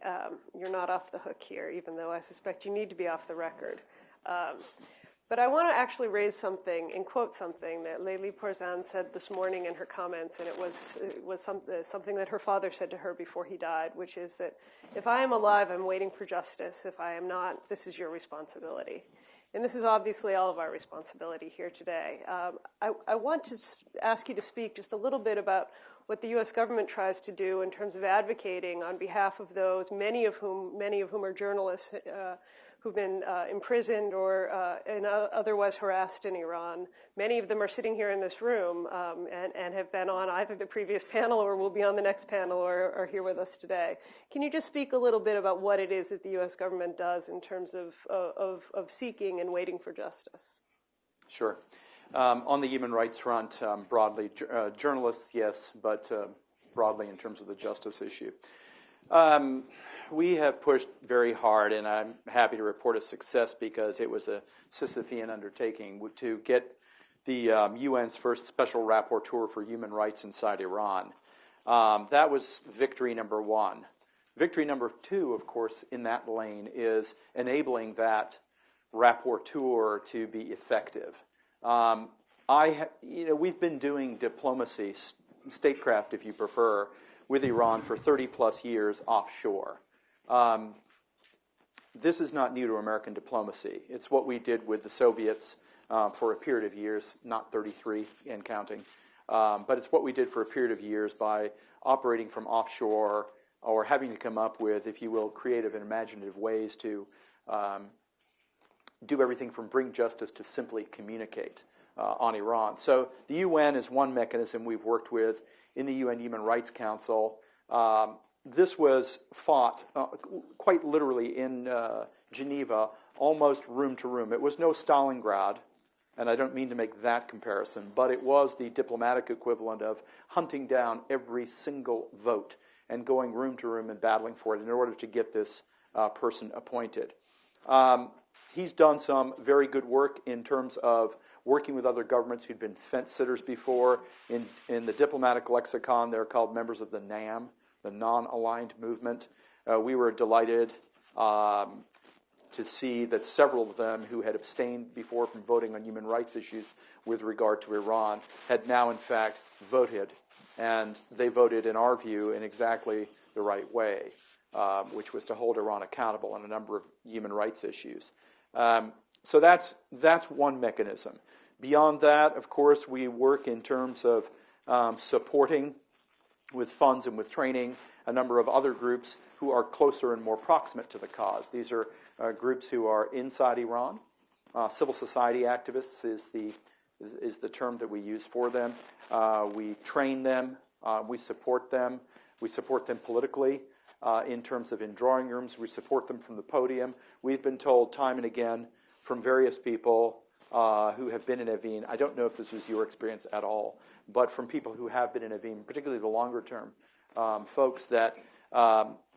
Speaker 1: You're not off the hook here, even though I suspect you need to be off the record. But I want to actually raise something and quote something that Leili Porzan said this morning in her comments, and it was something that her father said to her before he died, which is that if I am alive, I'm waiting for justice. If I am not, this is your responsibility. And this is obviously all of our responsibility here today. I want to ask you to speak just a little bit about what the U.S. government tries to do in terms of advocating on behalf of those, many of whom are journalists who've been imprisoned or otherwise harassed in Iran. Many of them are sitting here in this room and have been on either the previous panel or will be on the next panel or are here with us today. Can you just speak a little bit about what it is that the U.S. government does in terms of seeking and waiting for justice?
Speaker 4: Sure. On the human rights front, broadly, journalists, yes, but broadly in terms of the justice issue. We have pushed very hard, and I'm happy to report a success because it was a Sisyphean undertaking to get the UN's first special rapporteur for human rights inside Iran. That was victory number one. Victory number two, of course, in that lane is enabling that rapporteur to be effective. We've been doing diplomacy, statecraft if you prefer, with Iran for 30 plus years offshore. This is not new to American diplomacy. It's what we did with the Soviets for a period of years, not 33 and counting, but it's what we did for a period of years by operating from offshore or having to come up with, if you will, creative and imaginative ways to do everything from bring justice to simply communicate on Iran. So the UN is one mechanism we've worked with in the UN Human Rights Council. This was fought quite literally in Geneva, almost room to room. It was no Stalingrad, and I don't mean to make that comparison, but it was the diplomatic equivalent of hunting down every single vote and going room to room and battling for it in order to get this person appointed. He's done some very good work in terms of working with other governments who'd been fence sitters before. In the diplomatic lexicon, they're called members of the NAM, the Non-Aligned Movement. We were delighted to see that several of them who had abstained before from voting on human rights issues with regard to Iran had now, in fact, voted. And they voted, in our view, in exactly the right way, which was to hold Iran accountable on a number of human rights issues. So that's one mechanism. Beyond that, of course, we work in terms of supporting with funds and with training a number of other groups who are closer and more proximate to the cause. These are groups who are inside Iran. Civil society activists is the term that we use for them. We train them. We support them. We support them politically. In terms of in drawing rooms, we support them from the podium. We've been told time and again from various people who have been in Evin, I don't know if this was your experience at all, but from people who have been in Evin, particularly the longer term folks, that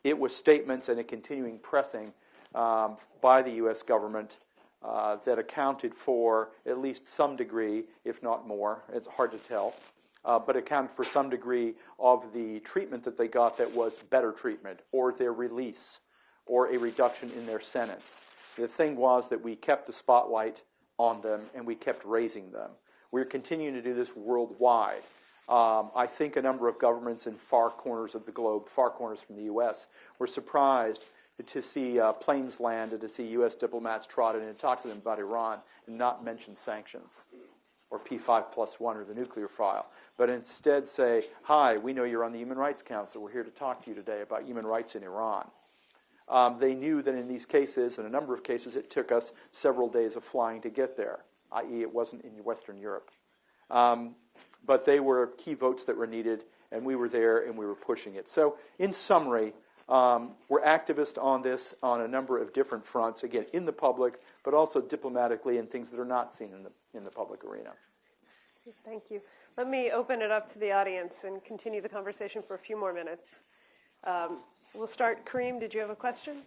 Speaker 4: it was statements and a continuing pressing by the U.S. government that accounted for at least some degree, if not more, it's hard to tell, but accounted for some degree of the treatment that they got that was better treatment, or their release, or a reduction in their sentence. The thing was that we kept the spotlight on them and we kept raising them. We're continuing to do this worldwide. I think a number of governments in far corners of the globe, far corners from the U.S., were surprised to see planes land and to see U.S. diplomats trot in and talk to them about Iran and not mention sanctions or P5+1 or the nuclear file, but instead say, hi, we know you're on the Human Rights Council. We're here to talk to you today about human rights in Iran. They knew that in these cases, in a number of cases, it took us several days of flying to get there, i.e. it wasn't in Western Europe. But they were key votes that were needed, and we were there and we were pushing it. So in summary, we're activists on this on a number of different fronts, again, in the public, but also diplomatically in things that are not seen in the public arena.
Speaker 1: Thank you. Let me open it up to the audience and continue the conversation for a few more minutes. We'll start. Kareem, did you have a question?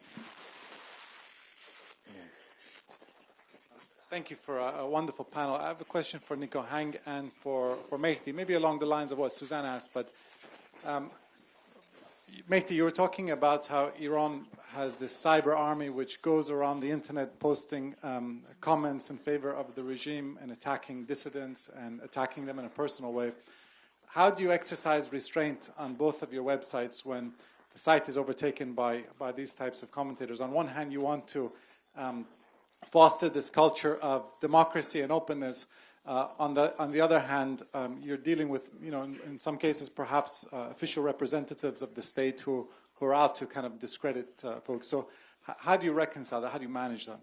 Speaker 5: Thank you for a wonderful panel. I have a question for Nico Hang and for Mehdi, maybe along the lines of what Suzanne asked, but Mehdi, you were talking about how Iran has this cyber army which goes around the internet posting comments in favor of the regime and attacking dissidents and attacking them in a personal way. How do you exercise restraint on both of your websites when the site is overtaken by these types of commentators? On one hand, you want to foster this culture of democracy and openness. On the other hand, you're dealing with, in some cases, perhaps official representatives of the state who are out to kind of discredit folks. So how do you reconcile that? How do you manage that?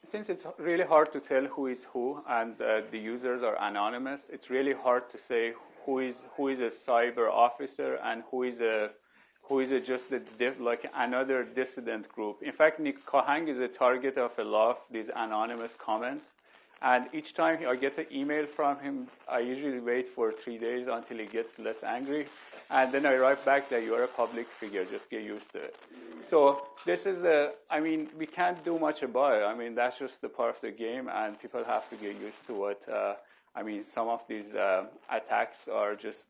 Speaker 2: Since it's really hard to tell who is who, and the users are anonymous, it's really hard to say who is a cyber officer and who is just like another dissident group. In fact, Nick Kohang is a target of a lot of these anonymous comments. And each time I get an email from him, I usually wait for 3 days until he gets less angry. And then I write back that you're a public figure, just get used to it. So this is we can't do much about it. I mean, that's just the part of the game, and people have to get used to what, some of these attacks are just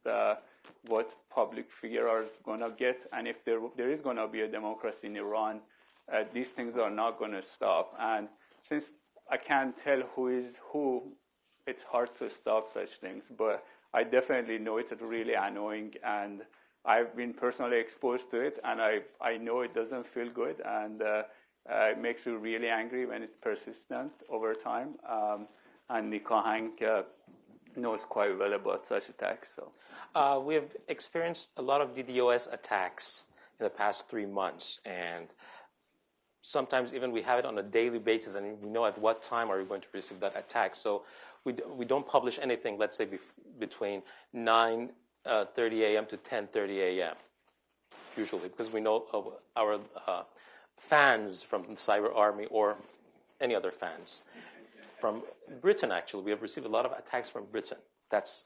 Speaker 2: what public figure are going to get. And if there is going to be a democracy in Iran, these things are not going to stop. And since I can't tell who is who, it's hard to stop such things. But I definitely know it's really annoying, and I've been personally exposed to it, and I know it doesn't feel good, and it makes you really angry when it's persistent over time. And Nico Hang knows quite well about such attacks. So
Speaker 3: we have experienced a lot of DDoS attacks in the past 3 months, and sometimes even we have it on a daily basis, and we know at what time are we going to receive that attack. So we don't publish anything, let's say, between 9:30 a.m. to 10:30 a.m. usually, because we know of our fans from the Cyber Army or any other fans. From Britain, actually, we have received a lot of attacks from Britain. That's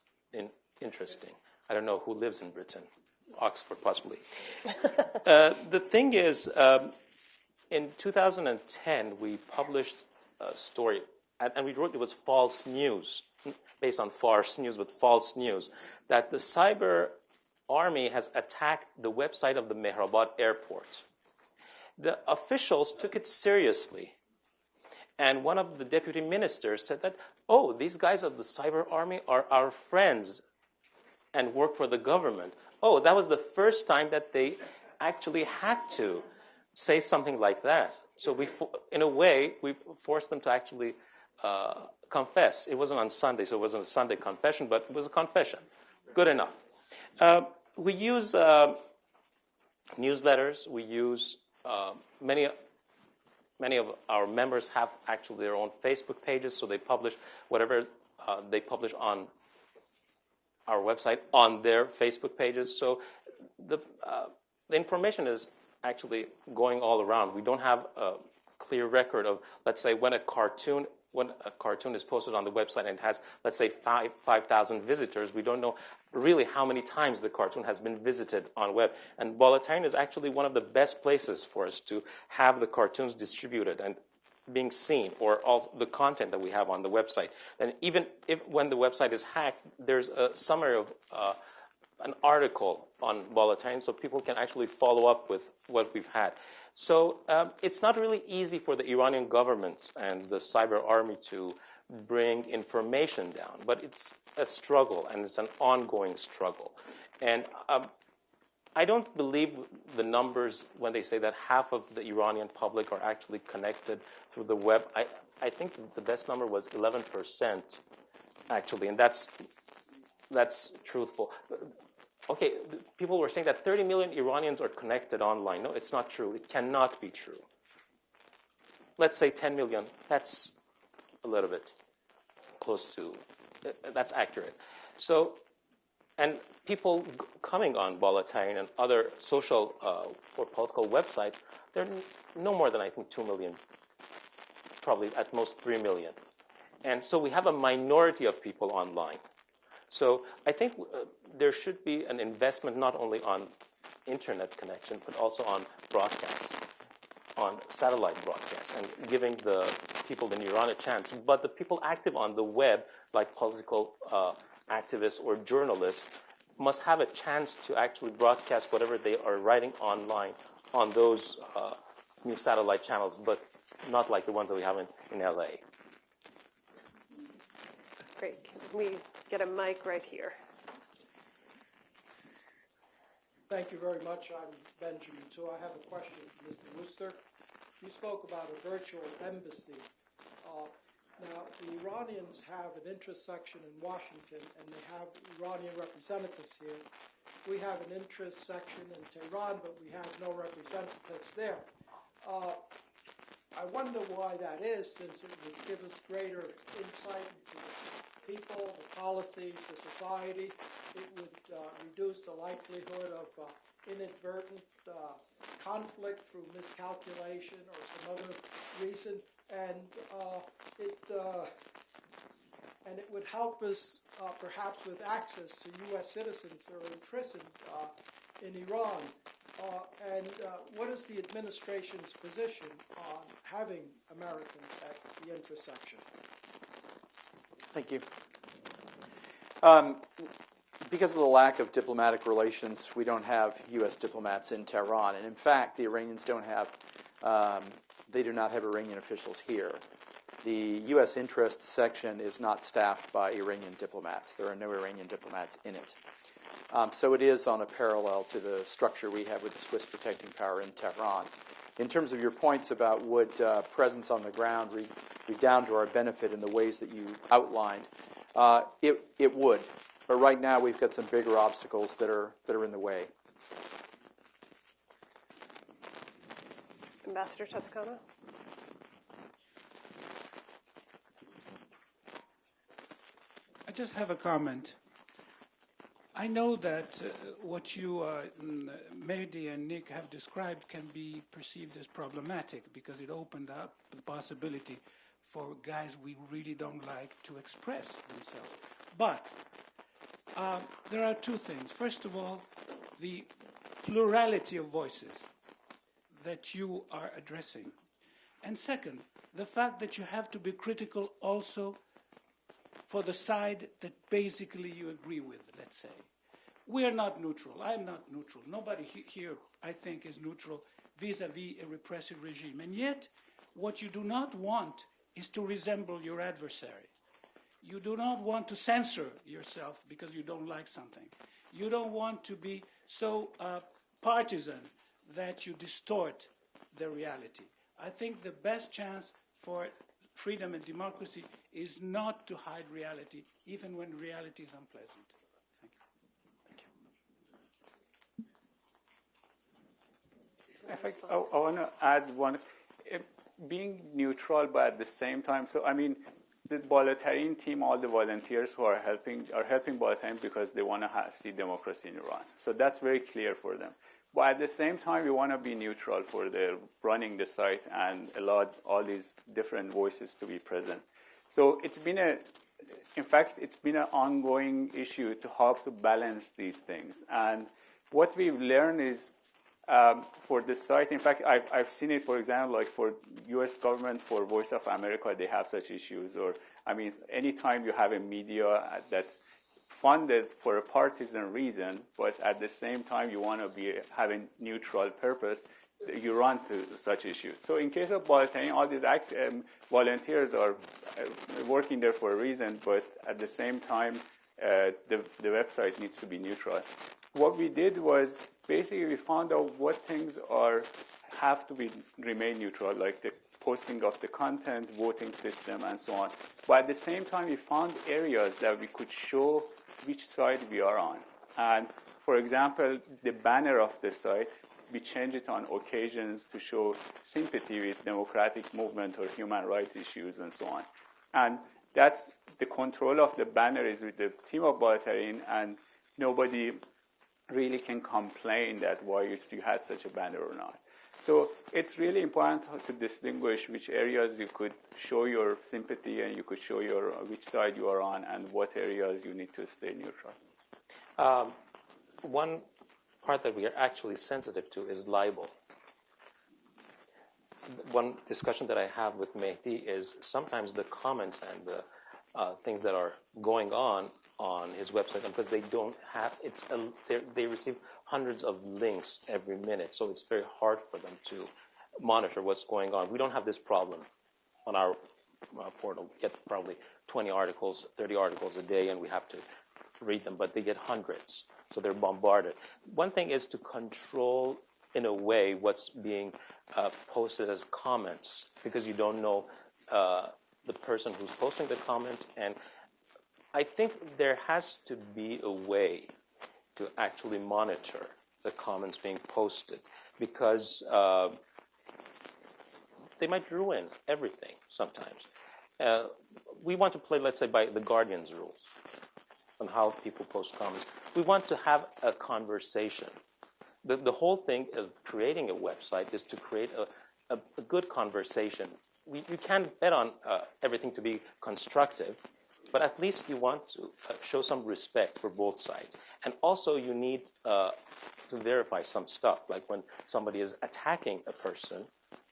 Speaker 3: interesting. I don't know who lives in Britain. Oxford, possibly. The thing is, in 2010, we published a story, and we wrote it was false news, based on farce news, but false news, that the Cyber Army has attacked the website of the Mehrabad airport. The officials took it seriously. And one of the deputy ministers said that, oh, these guys of the Cyber Army are our friends and work for the government. Oh, that was the first time that they actually had to say something like that. So in a way, we forced them to actually confess. It wasn't on Sunday, so it wasn't a Sunday confession, but it was a confession. Good enough. We use newsletters. We use many of our members have actually their own Facebook pages, so they publish whatever they publish on our website on their Facebook pages. So the information is actually going all around. We don't have a clear record of, let's say, when a cartoon is posted on the website and it has, let's say, 5,000 visitors. We don't know really how many times the cartoon has been visited on web. And Bolletarian is actually one of the best places for us to have the cartoons distributed and being seen, or all the content that we have on the website. And even when the website is hacked, there's a summary of an article on Bolletarian, so people can actually follow up with what we've had. So it's not really easy for the Iranian government and the Cyber Army to bring information down, but it's a struggle, and it's an ongoing struggle. And I don't believe the numbers when they say that half of the Iranian public are actually connected through the web. I think the best number was 11%, actually, and that's truthful. Okay, people were saying that 30 million Iranians are connected online. No, it's not true. It cannot be true. Let's say 10 million. That's a little bit close to, that's accurate. So, and people coming on Bolotarian and other social or political websites, they're no more than, I think, 2 million, probably at most 3 million. And so we have a minority of people online. So I think there should be an investment not only on internet connection, but also on broadcast, on satellite broadcast, and giving the people in Iran a chance. But the people active on the web, like political activists or journalists, must have a chance to actually broadcast whatever they are writing online on those new satellite channels, but not like the ones that we have in LA.
Speaker 1: Great. Can we get a mic right here?
Speaker 6: Thank you very much. I'm Benjamin, too. I have a question for Mr. Wooster. You spoke about a virtual embassy. Now, the Iranians have an interest section in Washington, and they have Iranian representatives here. We have an interest section in Tehran, but we have no representatives there. I wonder why that is, since it would give us greater insight into the people, the policies, the society. It would reduce the likelihood of inadvertent conflict through miscalculation or some other reason, and it would help us perhaps with access to U.S. citizens who are imprisoned in Iran. And what is the administration's position on having Americans at the intersection?
Speaker 4: Thank you. Because of the lack of diplomatic relations, we don't have U.S. diplomats in Tehran. And in fact, the Iranians do not have Iranian officials here. The U.S. interest section is not staffed by Iranian diplomats. There are no Iranian diplomats in it. So it is on a parallel to the structure we have with the Swiss protecting power in Tehran. In terms of your points about would presence on the ground redound to our benefit in the ways that you outlined, it would. But right now we've got some bigger obstacles that are in the way.
Speaker 1: Ambassador Toscano?
Speaker 7: I just have a comment. I know that what you, Mehdi and Nick, have described can be perceived as problematic because it opened up the possibility for guys we really don't like to express themselves. But there are two things. First of all, the plurality of voices that you are addressing. And second, the fact that you have to be critical also for the side that basically you agree with, let's say. We are not neutral. I'm not neutral. Nobody here, I think, is neutral vis-a-vis a repressive regime. And yet, what you do not want is to resemble your adversary. You do not want to censor yourself because you don't like something. You don't want to be so partisan that you distort the reality. I think the best chance for freedom and democracy is not to hide reality, even when reality is unpleasant.
Speaker 2: In fact, I want to add one. Being neutral, but at the same time, so I mean, the Bolotarian team, all the volunteers who are helping Bolotarian because they want to see democracy in Iran. So that's very clear for them. But at the same time, we want to be neutral for the running the site and allow all these different voices to be present. So it's been in fact, it's been an ongoing issue to how to balance these things. And what we've learned is for the site, in fact, I've seen it, for example, like for U.S. government, for Voice of America, they have such issues. Or, I mean, anytime you have a media that's funded for a partisan reason, but at the same time you want to be having neutral purpose, you run to such issues. So in case of Bolotarian, all these volunteers are working there for a reason, but at the same time, the website needs to be neutral. what we did was basically we found out what things have to remain neutral, like the posting of the content, voting system, and so on. But at the same time, we found areas that we could show which side we are on. And for example, the banner of the site, we change it on occasions to show sympathy with democratic movement or human rights issues and so on. And that's the control of the banner is with the team of Baltarin, and nobody really can complain that why you had such a banner or not. So it's really important to distinguish which areas you could show your sympathy and you could show which side you are on and what areas you need to stay neutral.
Speaker 3: One part that we are actually sensitive to is libel. One discussion that I have with Mehdi is sometimes the comments and the things that are going on his website, because they don't have, they receive hundreds of links every minute, so it's very hard for them to monitor what's going on. We don't have this problem on our portal. We get probably 20 articles, 30 articles a day, and we have to read them, but they get hundreds, so they're bombarded. One thing is to control, in a way, what's being posted as comments, because you don't know the person who's posting the comment, and I think there has to be a way to actually monitor the comments being posted, because they might ruin everything sometimes. We want to play, let's say, by the Guardian's rules on how people post comments. We want to have a conversation. The whole thing of creating a website is to create a good conversation. You can't bet on everything to be constructive, but at least you want to show some respect for both sides. And also you need to verify some stuff, like when somebody is attacking a person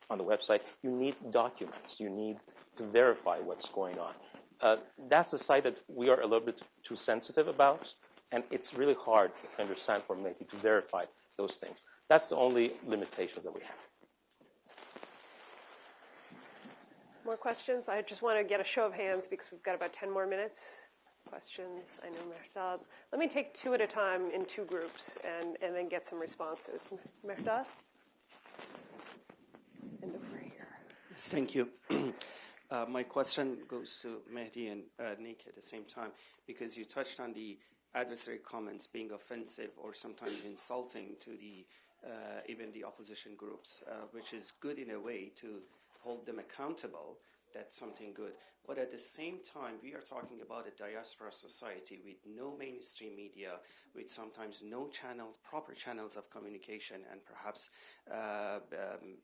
Speaker 3: on the website, you need documents. You need to verify what's going on. That's a side that we are a little bit too sensitive about, and it's really hard, I understand, for Mehdi to verify those things. That's the only limitations that we have.
Speaker 1: More questions? I just want to get a show of hands because we've got about 10 more minutes. Questions? I know Mehrdad. Let me take two at a time in two groups and then get some responses. Mehrdad? And over here.
Speaker 8: Yes, thank you. My question goes to Mehdi and Nick at the same time, because you touched on the adversary comments being offensive or sometimes insulting to even the opposition groups, which is good in a way to hold them accountable. That's something good. But at the same time, we are talking about a diaspora society with no mainstream media, with sometimes no channels, proper channels of communication, and perhaps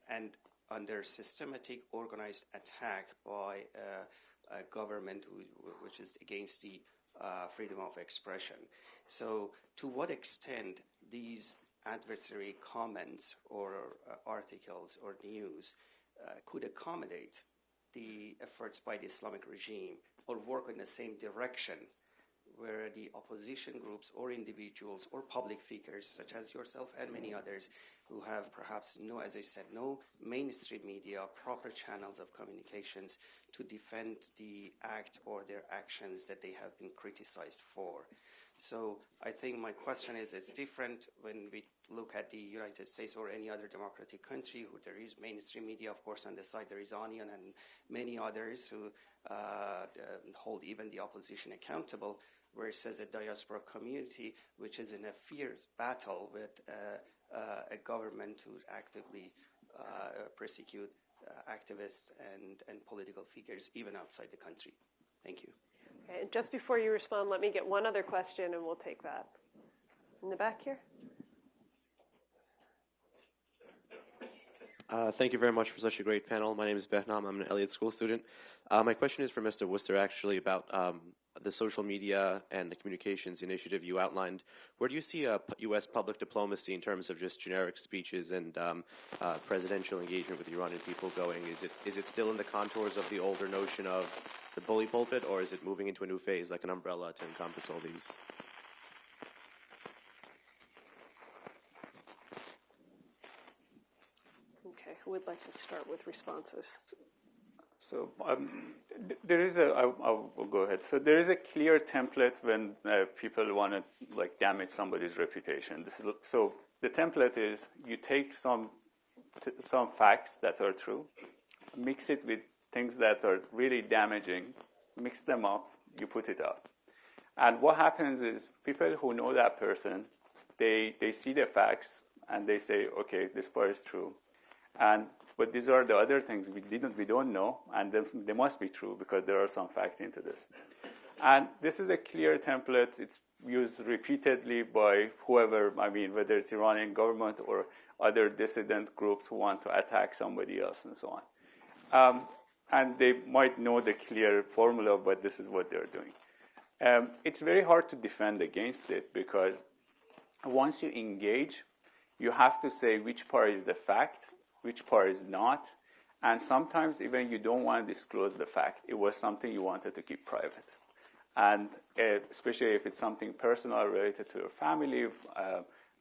Speaker 8: and under systematic organized attack by a government which is against the freedom of expression. So to what extent these adversary comments or articles or news could accommodate the efforts by the Islamic regime or work in the same direction, where the opposition groups or individuals or public figures such as yourself and many others who have perhaps no, as I said, no mainstream media, proper channels of communications to defend the act or their actions that they have been criticized for. So I think my question is, it's different when we look at the United States or any other democratic country who there is mainstream media. Of course, on the side there is Onion and many others who hold even the opposition accountable, versus a diaspora community which is in a fierce battle with a government who actively persecute activists and political figures even outside the country. Thank you.
Speaker 1: Okay, and just before you respond, let me get one other question and we'll take that. In the back here?
Speaker 9: Thank you very much for such a great panel. My name is Behnam. I'm an Elliott School student. My question is for Mr. Worcester, actually, about the social media and the communications initiative you outlined. Where do you see U.S. public diplomacy in terms of just generic speeches and presidential engagement with the Iranian people going? Is it still in the contours of the older notion of the bully pulpit, or is it moving into a new phase like an umbrella to encompass all these?
Speaker 1: Okay, who would like to start with responses?
Speaker 2: So there is I'll go ahead. So there is a clear template when people want to like damage somebody's reputation. So the template is you take some facts that are true, mix it with things that are really damaging, mix them up, you put it out. And what happens is people who know that person, they see the facts and they say, okay, this part is true. But these are the other things we don't know, and they must be true because there are some facts into this. And this is a clear template. It's used repeatedly by whoever, whether it's Iranian government or other dissident groups who want to attack somebody else and so on. And they might know the clear formula, but this is what they're doing. It's very hard to defend against it because once you engage, you have to say which part is the fact, which part is not, and sometimes even you don't want to disclose the fact. It was something you wanted to keep private. And especially if it's something personal related to your family,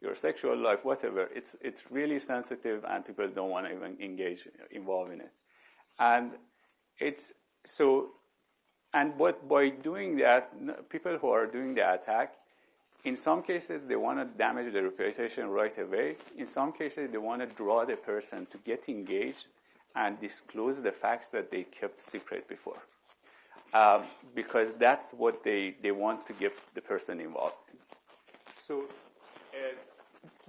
Speaker 2: your sexual life, whatever, it's really sensitive and people don't want to even involve in it. And but by doing that, people who are doing the attack, in some cases, they want to damage the reputation right away. In some cases, they want to draw the person to get engaged and disclose the facts that they kept secret before. Because that's what they want to get the person involved in. So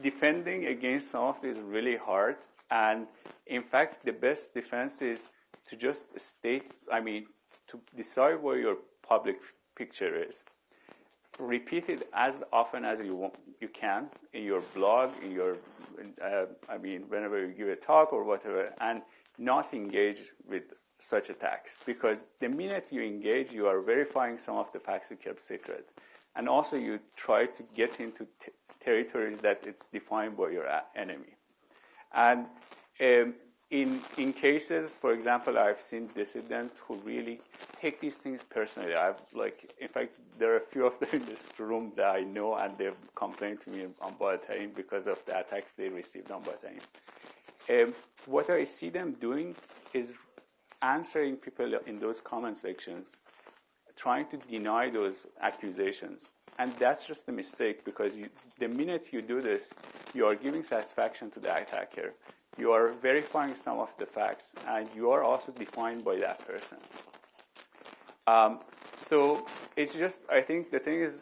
Speaker 2: defending against some of this is really hard. And in fact, the best defense is to just state, to decide what your public picture is. Repeat it as often as you can in your blog, in your, whenever you give a talk or whatever, and not engage with such attacks. Because the minute you engage, you are verifying some of the facts you kept secret. And also you try to get into territories that it's defined by your enemy. And in cases, for example, I've seen dissidents who really take these things personally. In fact, there are a few of them in this room that I know, and they've complained to me on Bahatayim because of the attacks they received on Bahatayim. What I see them doing is answering people in those comment sections, trying to deny those accusations. And that's just a mistake because the minute you do this, you are giving satisfaction to the attacker. You are verifying some of the facts, and you are also defined by that person. So it's just, I think the thing is,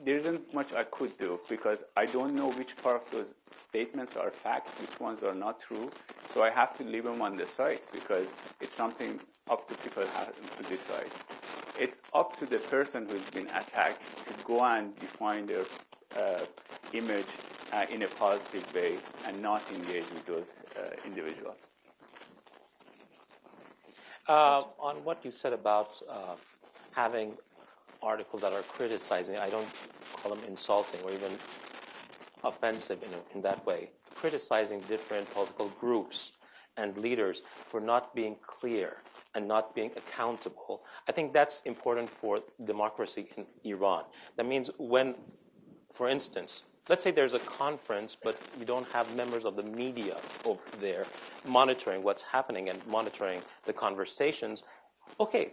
Speaker 2: there isn't much I could do because I don't know which part of those statements are fact, which ones are not true. So I have to leave them on the site because it's something up to people to decide. It's up to the person who's been attacked to go and define their image in a positive way and not engage with those individuals.
Speaker 3: On what you said about having articles that are criticizing, I don't call them insulting or even offensive in that way, criticizing different political groups and leaders for not being clear and not being accountable. I think that's important for democracy in Iran. That means when, for instance, let's say there's a conference, but you don't have members of the media over there monitoring what's happening and monitoring the conversations. Okay,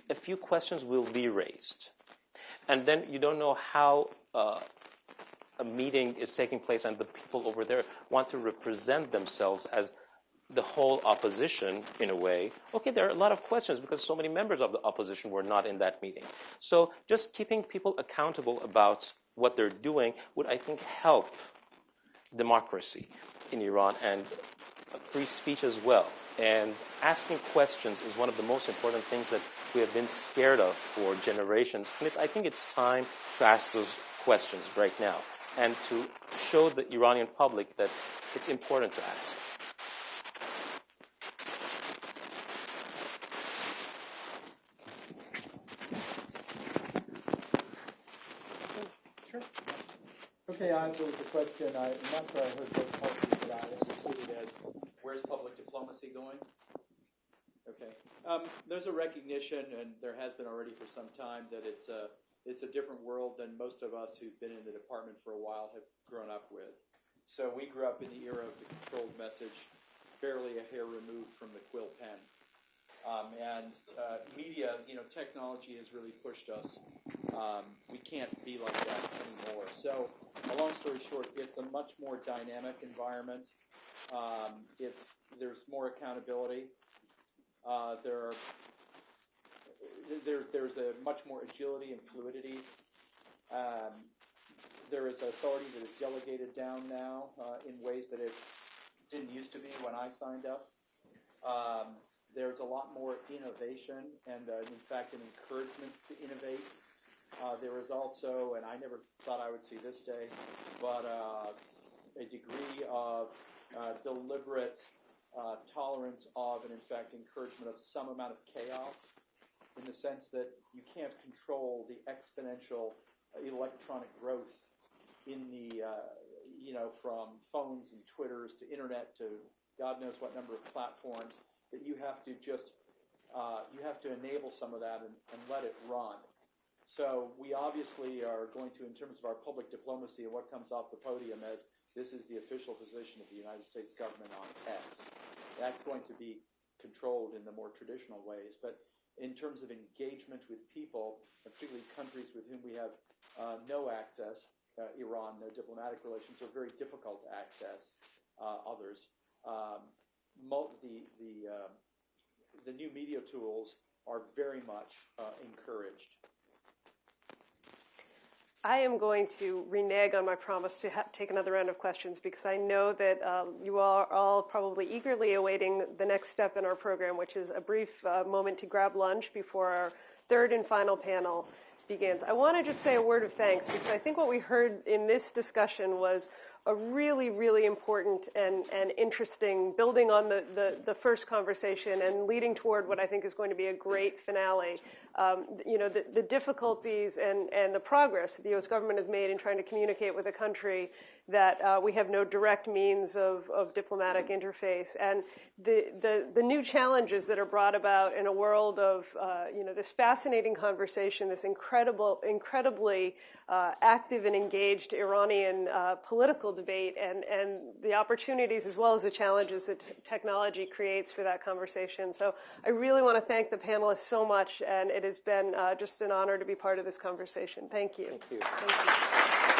Speaker 3: a few questions will be raised. And then you don't know how a meeting is taking place and the people over there want to represent themselves as the whole opposition in a way. Okay, there are a lot of questions because so many members of the opposition were not in that meeting. So just keeping people accountable about what they're doing would, I think, help democracy in Iran and free speech as well. And asking questions is one of the most important things that we have been scared of for generations. And I think it's time to ask those questions right now and to show the Iranian public that it's important to ask.
Speaker 10: Okay, I pose a question. I'm not sure I heard both parties, but I understood it as,
Speaker 4: Where's public diplomacy going? Okay. There's a recognition, and there has been already for some time, that it's a different world than most of us who've been in the department for a while have grown up with. So we grew up in the era of the controlled message, barely a hair removed from the quill pen. Media, technology has really pushed us. We can't be like that anymore. So, a long story short, it's a much more dynamic environment. There's more accountability. There's a much more agility and fluidity. There is authority that is delegated down now in ways that it didn't used to be when I signed up. There's a lot more innovation and, in fact, an encouragement to innovate. There is also, and I never thought I would see this day, but a degree of deliberate tolerance of, and in fact, encouragement of some amount of chaos, in the sense that you can't control the exponential electronic growth in the, from phones and Twitters to internet to God knows what number of platforms, that you have to just, you have to enable some of that and let it run. So we obviously are going to, in terms of our public diplomacy and what comes off the podium as this is the official position of the United States government on X, that's going to be controlled in the more traditional ways. But in terms of engagement with people, particularly countries with whom we have no access, Iran, no diplomatic relations, are very difficult to access others. The new media tools are very much encouraged.
Speaker 1: I am going to renege on my promise to take another round of questions because I know that you are all probably eagerly awaiting the next step in our program, which is a brief moment to grab lunch before our third and final panel begins. I want to just say a word of thanks because I think what we heard in this discussion was a really, really important and interesting, building on the first conversation and leading toward what I think is going to be a great finale. The difficulties and the progress that the U.S. government has made in trying to communicate with a country that we have no direct means of diplomatic interface, and the new challenges that are brought about in a world of this fascinating conversation, this incredibly active and engaged Iranian political debate, and the opportunities as well as the challenges that technology creates for that conversation. So I really want to thank the panelists so much, and it has been just an honor to be part of this conversation. Thank you.
Speaker 3: Thank you.
Speaker 1: Thank you.